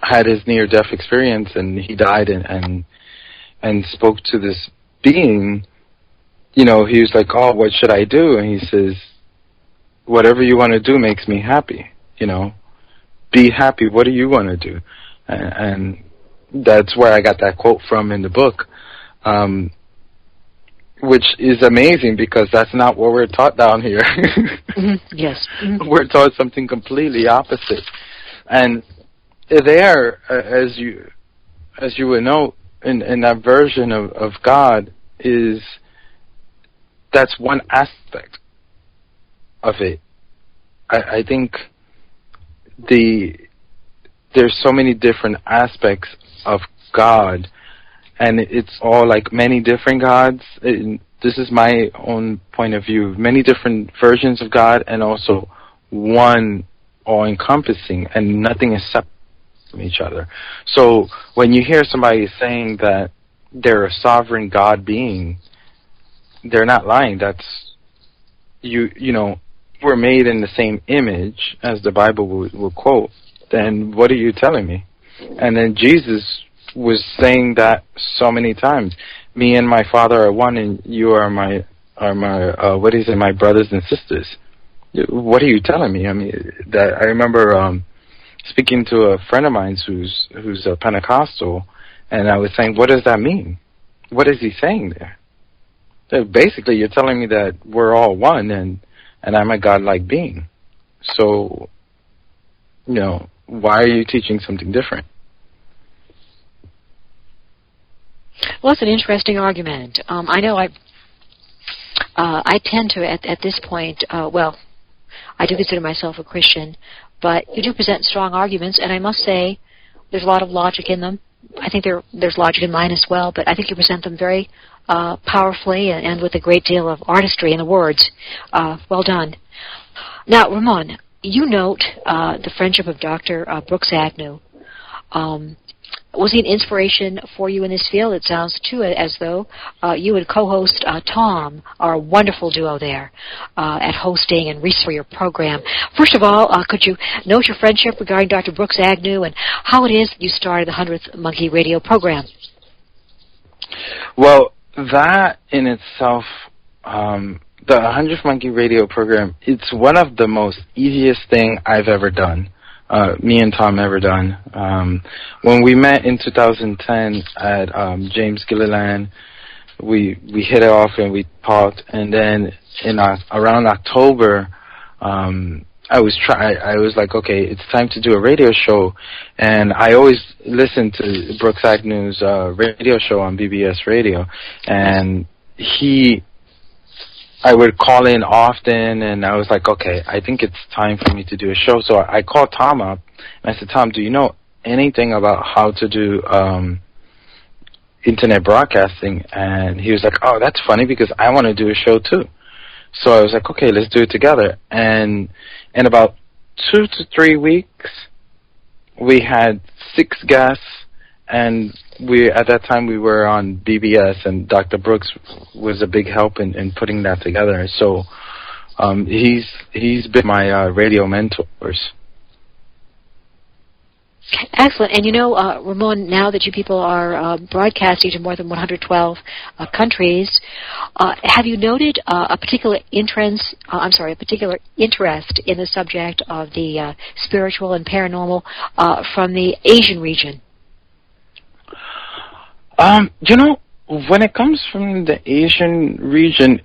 had his near-death experience and he died and spoke to this being, he was like, oh, what should I do? And he says, whatever you want to do makes me happy, Be happy. What do you want to do? And that's where I got that quote from in the book, which is amazing because that's not what we're taught down here. Mm-hmm. Yes. Mm-hmm. We're taught something completely opposite. And there, as you would know, in that version of God, that's one aspect of it. I think there's so many different aspects of God, and it's all like many different gods. This is my own point of view. Many different versions of God, and also one all-encompassing, and nothing is separate from each other. So when you hear somebody saying that they're a sovereign God being, they're not lying. That's we're made in the same image as the Bible will quote. Then what are you telling me? And then Jesus was saying that so many times. Me and my Father are one, and you are my my brothers and sisters. What are you telling me? I mean, that I remember speaking to a friend of mine who's a Pentecostal, and I was saying, what does that mean? What is he saying there? So basically, you're telling me that we're all one, and I'm a godlike being. So, why are you teaching something different? Well, it's an interesting argument. I know I tend to, at this point, I do consider myself a Christian, but you do present strong arguments, and I must say there's a lot of logic in them. I think there's logic in mine as well, but I think you present them very powerfully and with a great deal of artistry in the words. Well done. Now, Ramon, you note the friendship of Dr. Brooks Agnew. Was he an inspiration for you in this field? It sounds, too, as though you and co-host Tom are a wonderful duo there at hosting and research for your program. First of all, could you note your friendship regarding Dr. Brooks Agnew and how it is that you started the 100th Monkey Radio program? Well, that in itself, the 100th Monkey Radio program, it's one of the most easiest thing I've ever done. Me and Tom ever done. When we met in 2010 at James Gilliland, we hit it off and we talked, and then around October, I was like, okay, it's time to do a radio show, and I always listened to Brooks Agnew's radio show on BBS Radio, and I would call in often, and I was like, okay, I think it's time for me to do a show. So I called Tom up, and I said, Tom, do you know anything about how to do internet broadcasting? And he was like, oh, that's funny because I want to do a show too. So I was like, okay, let's do it together. And in about 2 to 3 weeks, we had 6 guests, and at that time we were on BBS, and Dr. Brooks was a big help in putting that together. So he's been my radio mentors. Excellent. And Ramon, now that you people are broadcasting to more than 112 countries, have you noted a particular interest in the subject of the spiritual and paranormal from the Asian region? When it comes from the Asian region,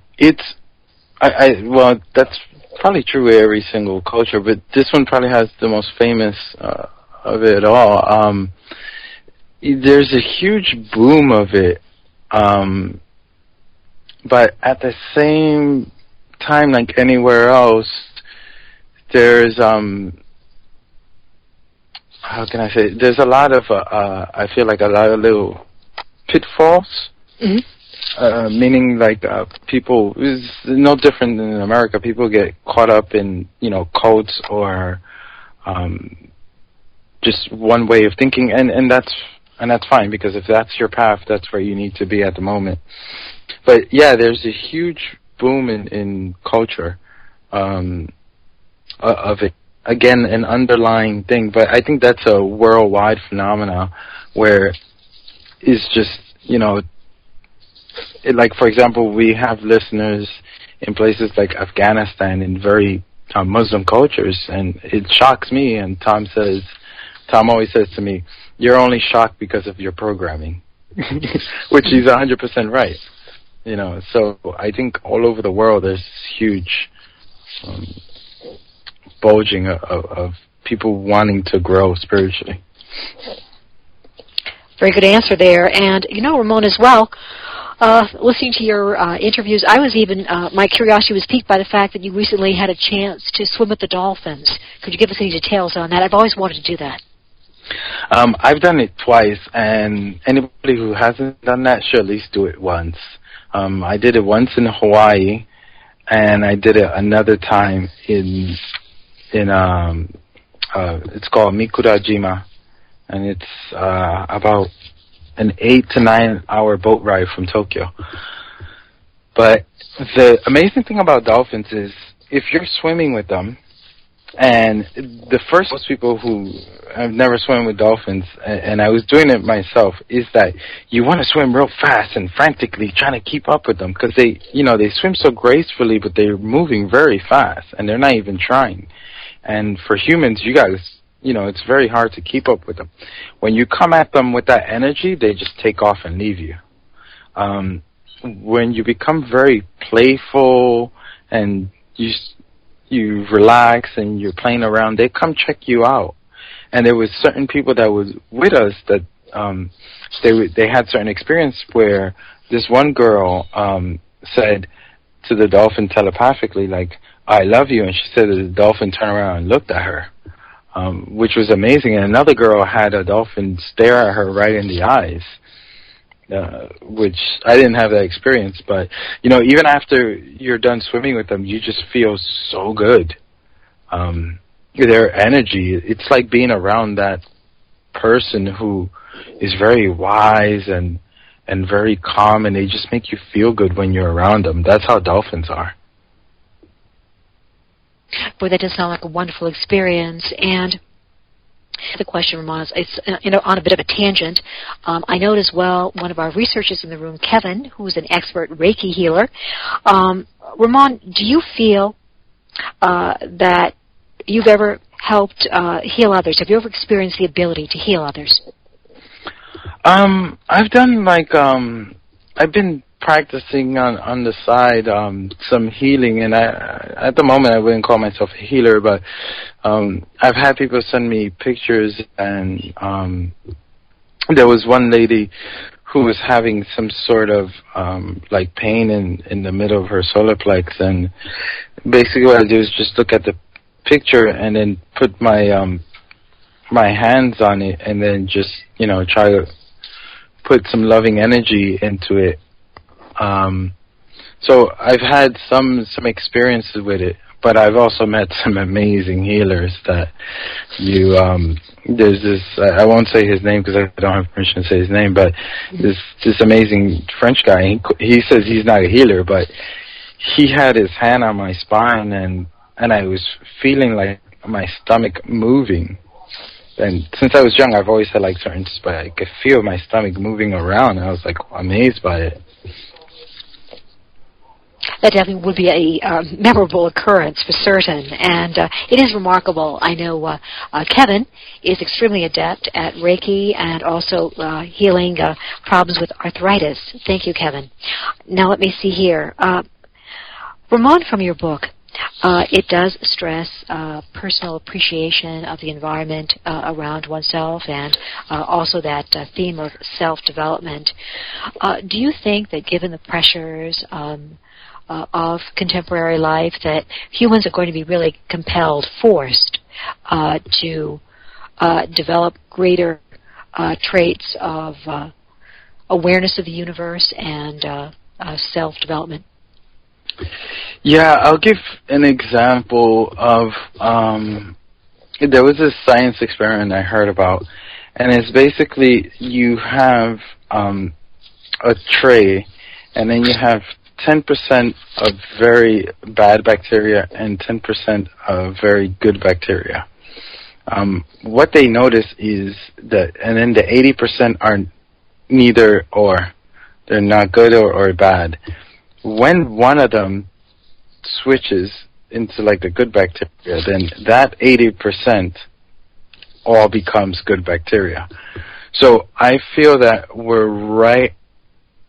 well, that's probably true every single culture, but this one probably has the most famous of it all. There's a huge boom of it, but at the same time, like anywhere else, there's how can I say? There's a lot of I feel like a lot of little pitfalls. Mm-hmm. Meaning like people is no different than in America. People get caught up in cults or just one way of thinking, and that's fine, because if that's your path, that's where you need to be at the moment. But yeah, there's a huge boom in culture of it. Again, an underlying thing, but I think that's a worldwide phenomena where it's just like, for example, we have listeners in places like Afghanistan, in very Muslim cultures, and it shocks me. And Tom always says to me, "You're only shocked because of your programming," which he's 100% right. So I think all over the world there's huge bulging of people wanting to grow spiritually. Very good answer there. And Ramon, as well, listening to your interviews, I was even, my curiosity was piqued by the fact that you recently had a chance to swim with the dolphins. Could you give us any details on that? I've always wanted to do that. I've done it twice, and anybody who hasn't done that should at least do it once. I did it once in Hawaii, and I did it another time in it's called Mikurajima, and it's about an 8 to 9 hour boat ride from Tokyo. But the amazing thing about dolphins is if you're swimming with them, and most people who have never swum with dolphins, and I was doing it myself, is that you want to swim real fast and frantically trying to keep up with them, because they swim so gracefully, but they're moving very fast, and they're not even trying. And for humans, you guys, it's very hard to keep up with them. When you come at them with that energy, they just take off and leave you. When you become very playful and you relax and you're playing around, they come check you out. And there was certain people that was with us that they had certain experience where this one girl said to the dolphin telepathically, like, "I love you," and she said that the dolphin turned around and looked at her, which was amazing. And another girl had a dolphin stare at her right in the eyes, which I didn't have that experience. But, even after you're done swimming with them, you just feel so good. Their energy, it's like being around that person who is very wise and very calm, and they just make you feel good when you're around them. That's how dolphins are. Boy, that does sound like a wonderful experience. And the question, Ramon, it's on a bit of a tangent. I note as well one of our researchers in the room, Kevin, who is an expert Reiki healer. Ramon, do you feel that you've ever helped heal others? Have you ever experienced the ability to heal others? I've done I've been practicing on the side some healing, and at the moment I wouldn't call myself a healer, but I've had people send me pictures, and there was one lady who was having some sort of like pain in the middle of her solar plex, and basically what I do is just look at the picture and then put my my hands on it, and then just try to put some loving energy into it. So I've had some experiences with it, but I've also met some amazing healers that there's this, I won't say his name because I don't have permission to say his name, but this amazing French guy, he says he's not a healer, but he had his hand on my spine, and I was feeling like my stomach moving. And since I was young, I've always had like certain, but I could feel my stomach moving around, and I was like amazed by it. That definitely would be a memorable occurrence for certain, and it is remarkable. I know Kevin is extremely adept at Reiki and also healing problems with arthritis. Thank you, Kevin. Now let me see here. Ramon, from your book, it does stress personal appreciation of the environment around oneself, and also that theme of self-development. Do you think that given the pressures of contemporary life, that humans are going to be really compelled, forced to develop greater traits of awareness of the universe and self-development? Yeah, I'll give an example of, there was a science experiment I heard about, and it's basically you have a tray, and then you have 10% of very bad bacteria and 10% of very good bacteria. What they notice is that, and then the 80% are neither or. They're not good or bad. When one of them switches into like the good bacteria, then that 80% all becomes good bacteria. So I feel that we're right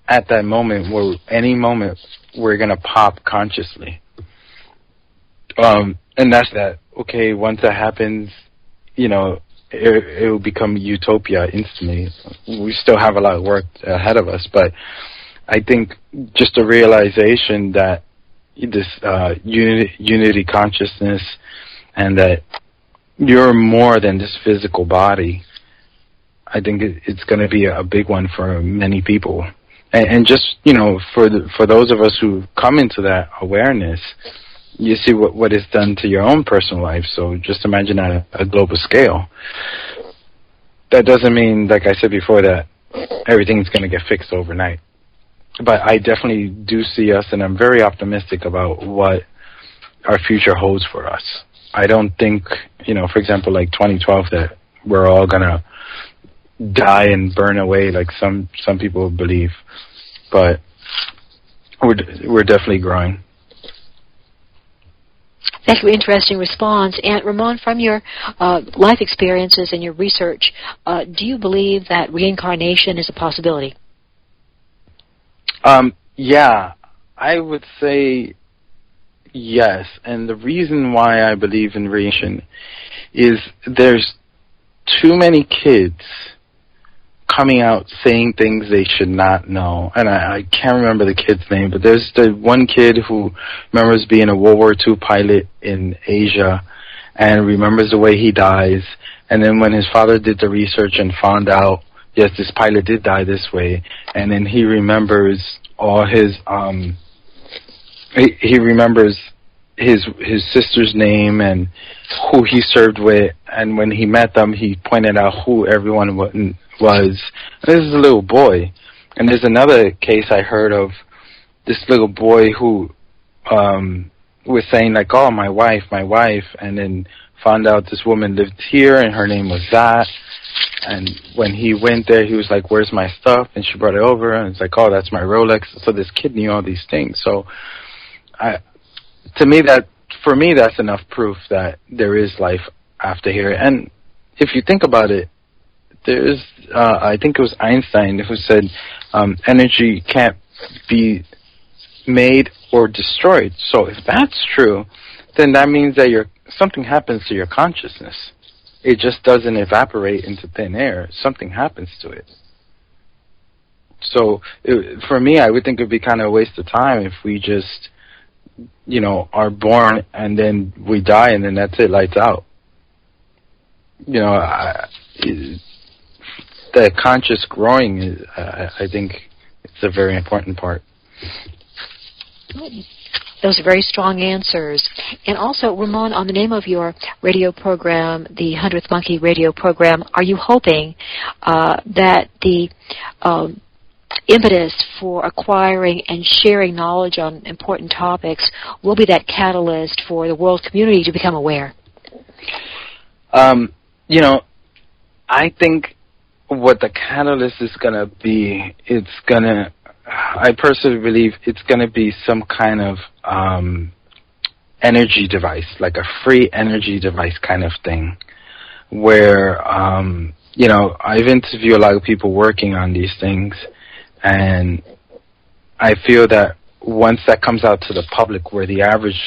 at that moment where any moment we're going to pop consciously. And that's that, okay, once that happens, it will become utopia instantly. We still have a lot of work ahead of us, but I think just a realization that this unity consciousness, and that you're more than this physical body, I think it's going to be a big one for many people. And just, for those of us who come into that awareness, you see what is done to your own personal life. So just imagine at a global scale. That doesn't mean, like I said before, that everything's going to get fixed overnight. But I definitely do see us, and I'm very optimistic about what our future holds for us. I don't think, for example, like 2012, that we're all going to die and burn away like some people believe. But we're definitely growing. Thank you. Interesting response. And Ramon, from your life experiences and your research, do you believe that reincarnation is a possibility? Yeah, I would say yes. And the reason why I believe in reincarnation is there's too many kids coming out saying things they should not know. And I can't remember the kid's name, but there's the one kid who remembers being a World War II pilot in Asia and remembers the way he dies. And then when his father did the research and found out, yes, this pilot did die this way, and then he remembers all his, he remembers his sister's name and who he served with, and when he met them, he pointed out who everyone was. This is a little boy. And there's another case I heard of this little boy who was saying like, oh, my wife, and then found out this woman lived here and her name was that. And when he went there, he was like, where's my stuff? And she brought it over, and it's like, oh, that's my Rolex. So this kid knew all these things. So for me, that's enough proof that there is life after here. And if you think about it, there is, I think it was Einstein who said, energy can't be made or destroyed. So if that's true, then that means that something happens to your consciousness. It just doesn't evaporate into thin air. Something happens to it. So for me, I would think it would be kind of a waste of time if we just, are born and then we die and then that's it, lights out. The conscious growing, I think it's a very important part. Those are very strong answers. And also, Ramon, on the name of your radio program, the 100th Monkey radio program, are you hoping that the impetus for acquiring and sharing knowledge on important topics will be that catalyst for the world community to become aware? I think what the catalyst is going to be, I personally believe it's going to be some kind of energy device, like a free energy device kind of thing, where, I've interviewed a lot of people working on these things, and I feel that once that comes out to the public, where the average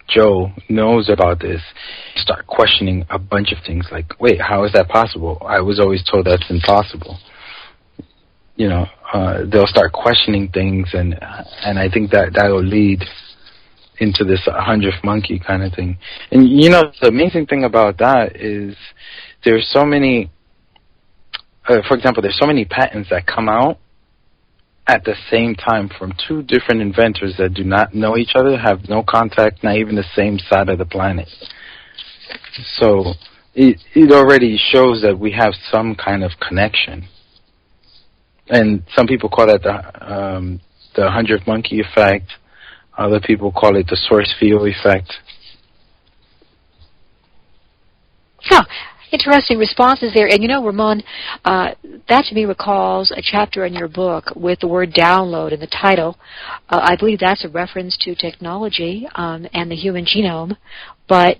Joe knows about this, start questioning a bunch of things like, wait, how is that possible? I was always told that's impossible. They'll start questioning things, and I think that will lead into this 100th monkey kind of thing. And, the amazing thing about that is there's so many, for example, there's so many patents that come out at the same time from two different inventors that do not know each other, have no contact, not even the same side of the planet. So it already shows that we have some kind of connection. And some people call that the 100th monkey effect. Other people call it the source field effect. Huh. Interesting responses there. And Ramon, that to me recalls a chapter in your book with the word download in the title. I believe that's a reference to technology and the human genome. But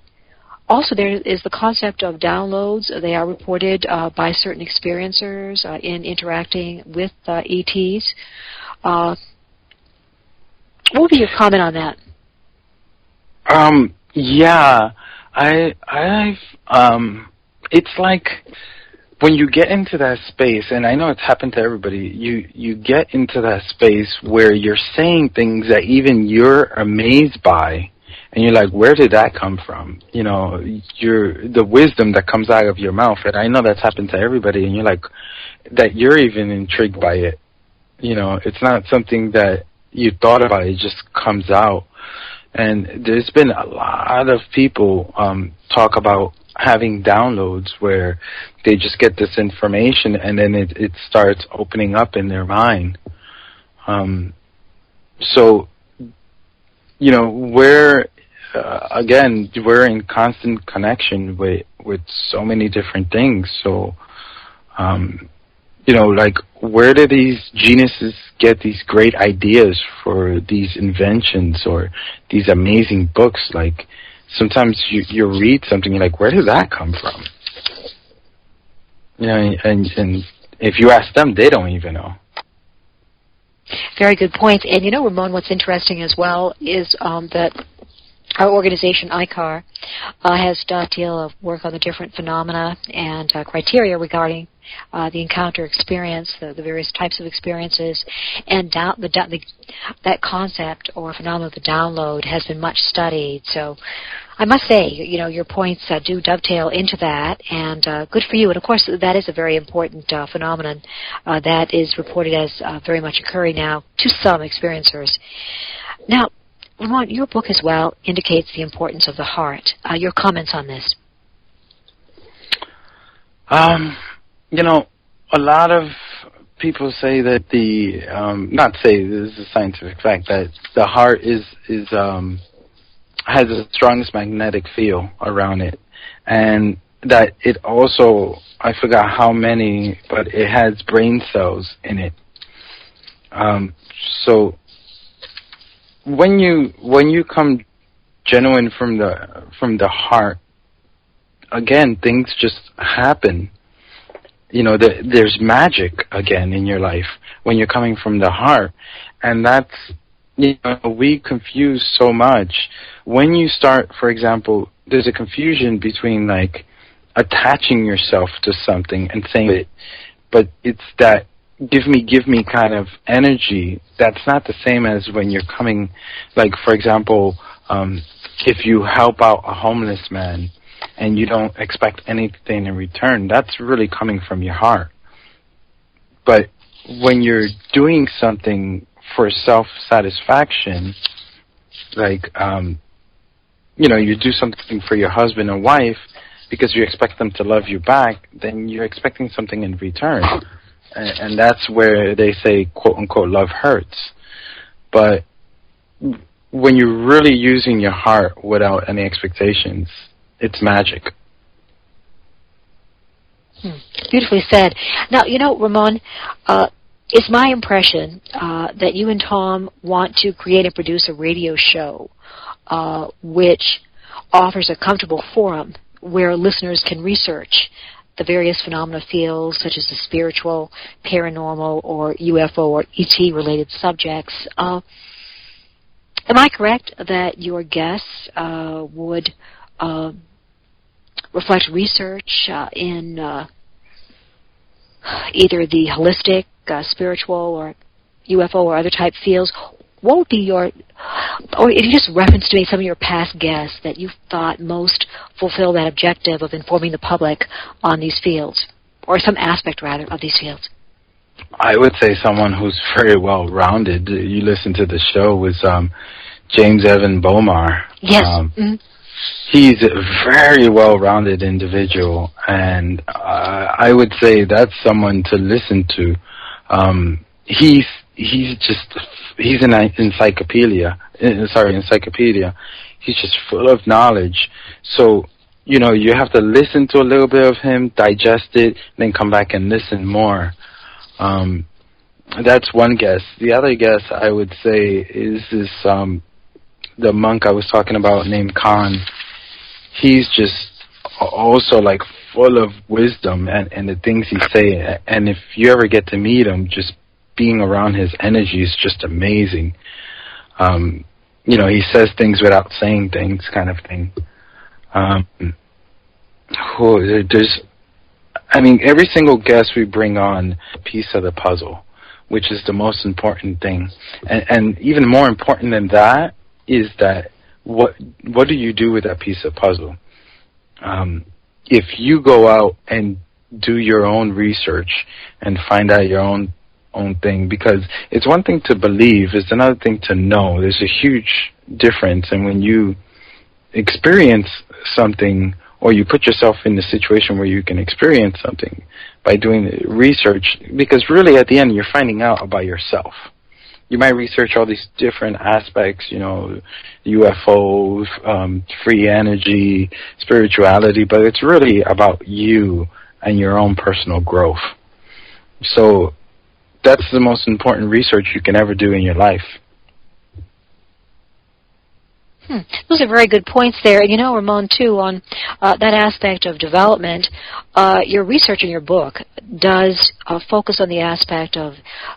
also there is the concept of downloads. They are reported by certain experiencers in interacting with ETs. What would be your comment on that? It's like when you get into that space, and I know it's happened to everybody, you get into that space where you're saying things that even you're amazed by, and you're like, where did that come from? The wisdom that comes out of your mouth, and I know that's happened to everybody, and you're like, that you're even intrigued by it. It's not something that you thought about, it just comes out. And there's been a lot of people talk about having downloads where they just get this information and then it starts opening up in their mind. We're in constant connection with so many different things. So, where do these geniuses get these great ideas for these inventions or these amazing books? Like, sometimes you read something, you're like, where did that come from? And if you ask them, they don't even know. Very good point. And Ramon, what's interesting as well is that our organization, ICAR, has done a deal of work on the different phenomena and criteria regarding the encounter experience, the various types of experiences, and that concept or phenomenon of the download has been much studied. So I must say, your points do dovetail into that, and good for you. And, of course, that is a very important phenomenon that is reported as very much occurring now to some experiencers. Now, Ramon, your book as well indicates the importance of the heart. Your comments on this? A lot of people say that not say, this is a scientific fact, that the heart has the strongest magnetic field around it, and that it also, I forgot how many, but it has brain cells in it. So when you come genuine from the heart, again, things just happen. There's magic again in your life when you're coming from the heart. And that's, we confuse so much. When you start, for example, there's a confusion between like attaching yourself to something and saying it, but it's that give me kind of energy. That's not the same as when you're coming, like, for example, if you help out a homeless man and you don't expect anything in return, that's really coming from your heart. But when you're doing something for self-satisfaction, like, you do something for your husband and wife because you expect them to love you back, then you're expecting something in return. And that's where they say, quote-unquote, love hurts. But when you're really using your heart without any expectations, it's magic. Beautifully said. Now, Ramon, it's my impression that you and Tom want to create and produce a radio show which offers a comfortable forum where listeners can research the various phenomena fields such as the spiritual, paranormal, or UFO or ET-related subjects. Am I correct that your guests would reflect research in either the holistic, spiritual, or UFO or other type fields? What would be your, or if you just reference to me some of your past guests that you thought most fulfill that objective of informing the public on these fields, or some aspect, rather, of these fields? I would say someone who's very well-rounded. You listen to the show was James Evan Bomar. Yes. He's a very well-rounded individual, and I would say that's someone to listen to. He's an encyclopedia. Encyclopedia. He's just full of knowledge. So, you have to listen to a little bit of him, digest it, then come back and listen more. That's one guess. The other guess I would say is this, the monk I was talking about named Khan. He's just also like full of wisdom and the things he say. And if you ever get to meet him, just being around his energy is just amazing. He says things without saying things, kind of thing. Every single guest we bring on a piece of the puzzle, which is the most important thing. And even more important than that is that what do you do with that piece of puzzle? If you go out and do your own research and find out your own thing, because it's one thing to believe, it's another thing to know. There's a huge difference, and when you experience something, or you put yourself in a situation where you can experience something by doing research, because really at the end you're finding out about yourself. You might research all these different aspects, UFOs, free energy, spirituality, but it's really about you and your own personal growth. So that's the most important research you can ever do in your life. Those are very good points there. And Ramon, too, on that aspect of development, your research in your book does focus on the aspect of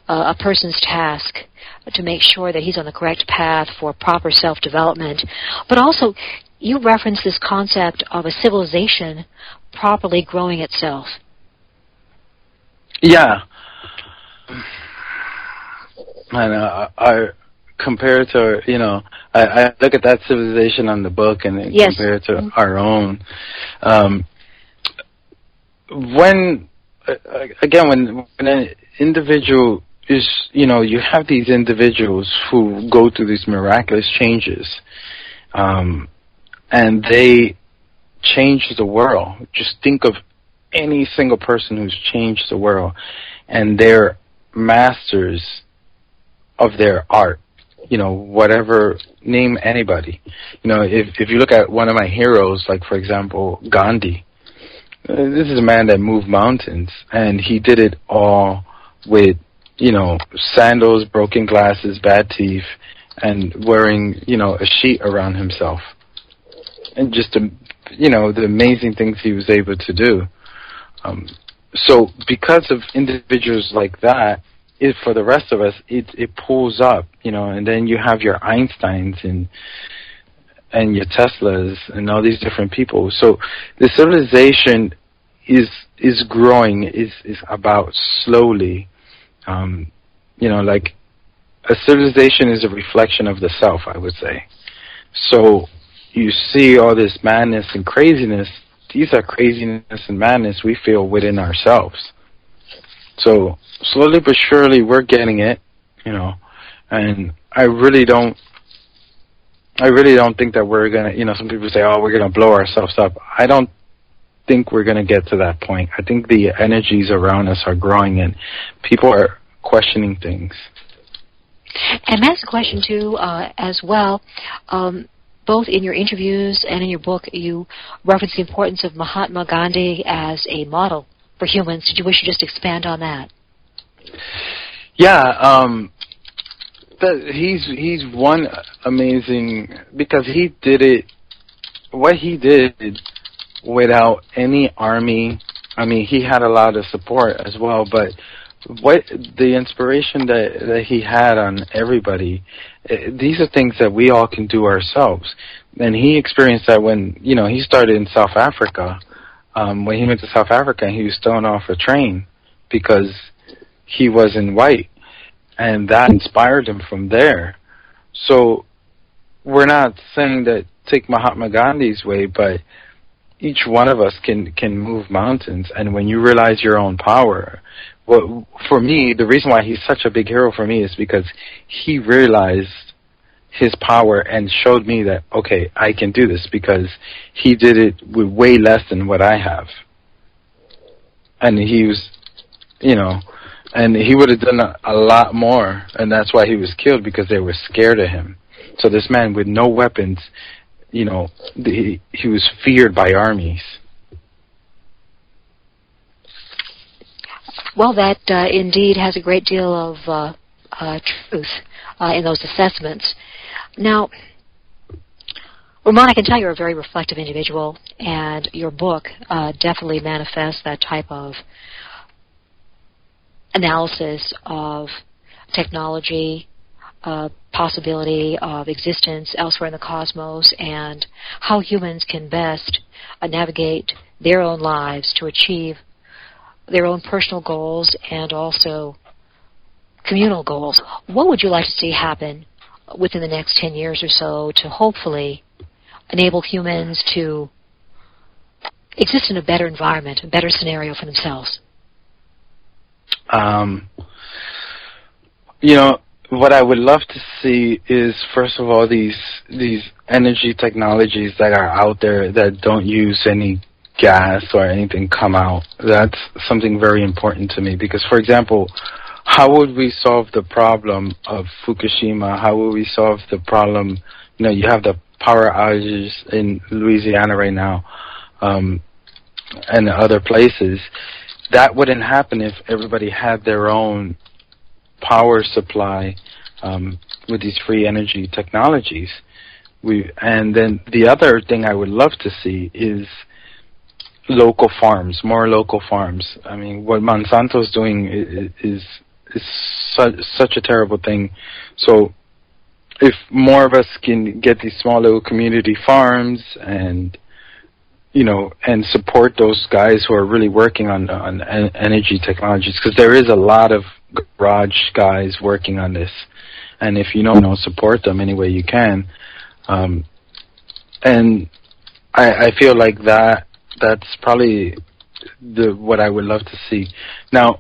a person's task to make sure that he's on the correct path for proper self-development. But also, you reference this concept of a civilization properly growing itself. Yeah. And I compare it to, I look at that civilization on the book and then compare it to our own. When an individual is, you have these individuals who go through these miraculous changes, and they change the world. Just think of any single person who's changed the world, and they're masters of their art. Whatever, name anybody. If you look at one of my heroes, like, for example, Gandhi, this is a man that moved mountains, and he did it all with, sandals, broken glasses, bad teeth, and wearing, a sheet around himself. And just, the amazing things he was able to do. So because of individuals like that, that, they change the world. Just think of any single person who's changed the world, and they're masters of their art. Whatever, name anybody. If you look at one of my heroes, like, for example, Gandhi, this is a man that moved mountains, and he did it all with, sandals, broken glasses, bad teeth, and wearing, sandals, broken glasses, bad teeth, and just, the amazing things he was able to do. for the rest of us, it pulls up, and then you have your Einsteins and your Teslas and all these different people. So the civilization is growing, is about slowly, like a civilization is a reflection of the self, I would say. So you see all this madness and craziness. These are craziness and madness we feel within ourselves. So slowly but surely we're getting it, and I really don't think that we're going to, some people say, oh, we're going to blow ourselves up. I don't think we're going to get to that point. I think the energies around us are growing and people are questioning things. And that's a question, too, as well. Both in your interviews and in your book, you reference the importance of Mahatma Gandhi as a model for humans. Did you wish to just expand on that? Yeah, he's one amazing, because he did it, what he did without any army. I mean, he had a lot of support as well, but what the inspiration that he had on everybody, these are things that we all can do ourselves. And he experienced that when, he started in South Africa. When he went to South Africa, he was thrown off a train because he wasn't white. And that inspired him from there. So we're not saying that take Mahatma Gandhi's way, but each one of us can move mountains. And when you realize your own power, well, for me, the reason why he's such a big hero for me is because he realized his power and showed me that, okay, I can do this, because he did it with way less than what I have. And he was, and he would have done a lot more, and that's why he was killed, because they were scared of him. So this man with no weapons, he was feared by armies. Well, that indeed has a great deal of truth in those assessments. Now, Ramon, I can tell you're a very reflective individual, and your book definitely manifests that type of analysis of technology, possibility of existence elsewhere in the cosmos, and how humans can best navigate their own lives to achieve their own personal goals and also communal goals. What would you like to see happen within the next 10 years or so to hopefully enable humans to exist in a better environment, a better scenario for themselves? What I would love to see is, first of all, these energy technologies that are out there that don't use any gas or anything come out. That's something very important to me, because, for example, how would we solve the problem of Fukushima? How would we solve the problem? You have the power outages in Louisiana right now, and other places. That wouldn't happen if everybody had their own power supply with these free energy technologies. And then the other thing I would love to see is local farms, more local farms. I mean, what Monsanto's doing is such a terrible thing. So if more of us can get these small little community farms and and support those guys who are really working on energy technologies, because there is a lot of garage guys working on this, and if you don't support them any way you can, and I feel like that's probably what I would love to see. Now,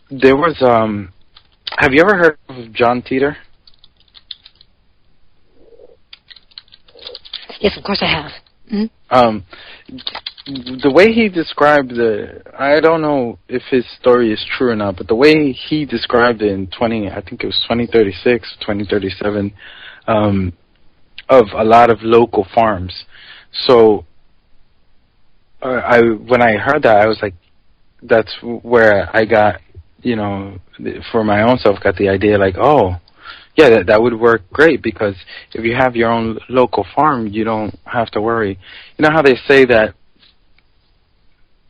there was have you ever heard of John Titor? Yes, of course I have. Mm-hmm. The way he described I don't know if his story is true or not, but the way he described it in I think it was 2036, 2037, of a lot of local farms. So when I heard that, I was like, that's where I got, for my own self, got the idea, like, oh, yeah, that would work great, because if you have your own local farm, you don't have to worry. You know how they say that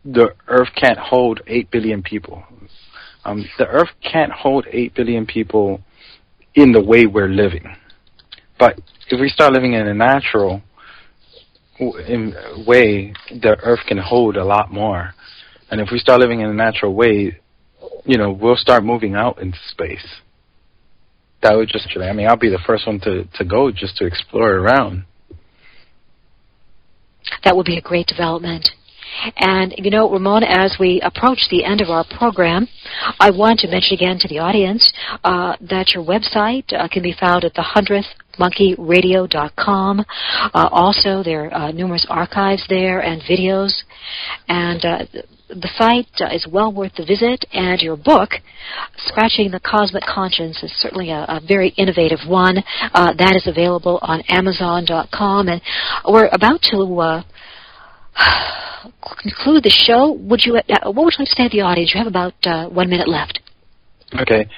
the Earth can't hold 8 billion people? the Earth can't hold 8 billion people in the way we're living. But if we start living in a natural way, the Earth can hold a lot more. And if we start living in a natural way, we'll start moving out into space. That would just, I'll be the first one to go just to explore around. That would be a great development. And, Ramon, as we approach the end of our program, I want to mention again to the audience that your website can be found at the100thmonkeyradio.com. Also, there are numerous archives there and videos. And the site is well worth the visit. And your book, Scratching the Cosmic Conscience, is certainly a very innovative one. That is available on Amazon.com. And we're about to conclude the show. What would you like to say to the audience? You have about 1 minute left. Okay.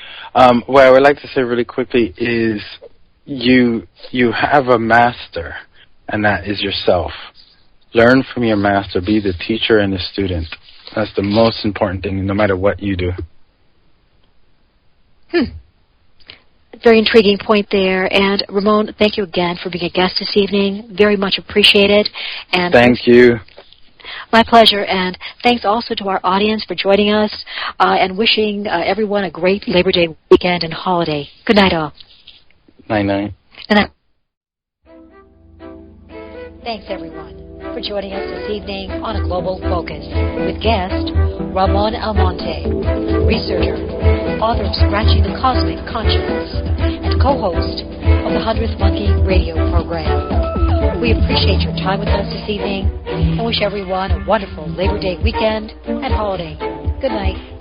What I would like to say really quickly is you have a master, and that is yourself. Learn from your master. Be the teacher and the student. That's the most important thing, no matter what you do. Very intriguing point there. And Ramon, thank you again for being a guest this evening. Very much appreciated. And thank you. My pleasure. And thanks also to our audience for joining us and wishing everyone a great Labor Day weekend and holiday. Good night, all. Night-night. Good night. Thanks, everyone, for joining us this evening on A Global Focus with guest Ramon Almonte, researcher, author of Scratching the Cosmic Conscience, and co-host of the 100th Monkey radio program. We appreciate your time with us this evening and wish everyone a wonderful Labor Day weekend and holiday. Good night.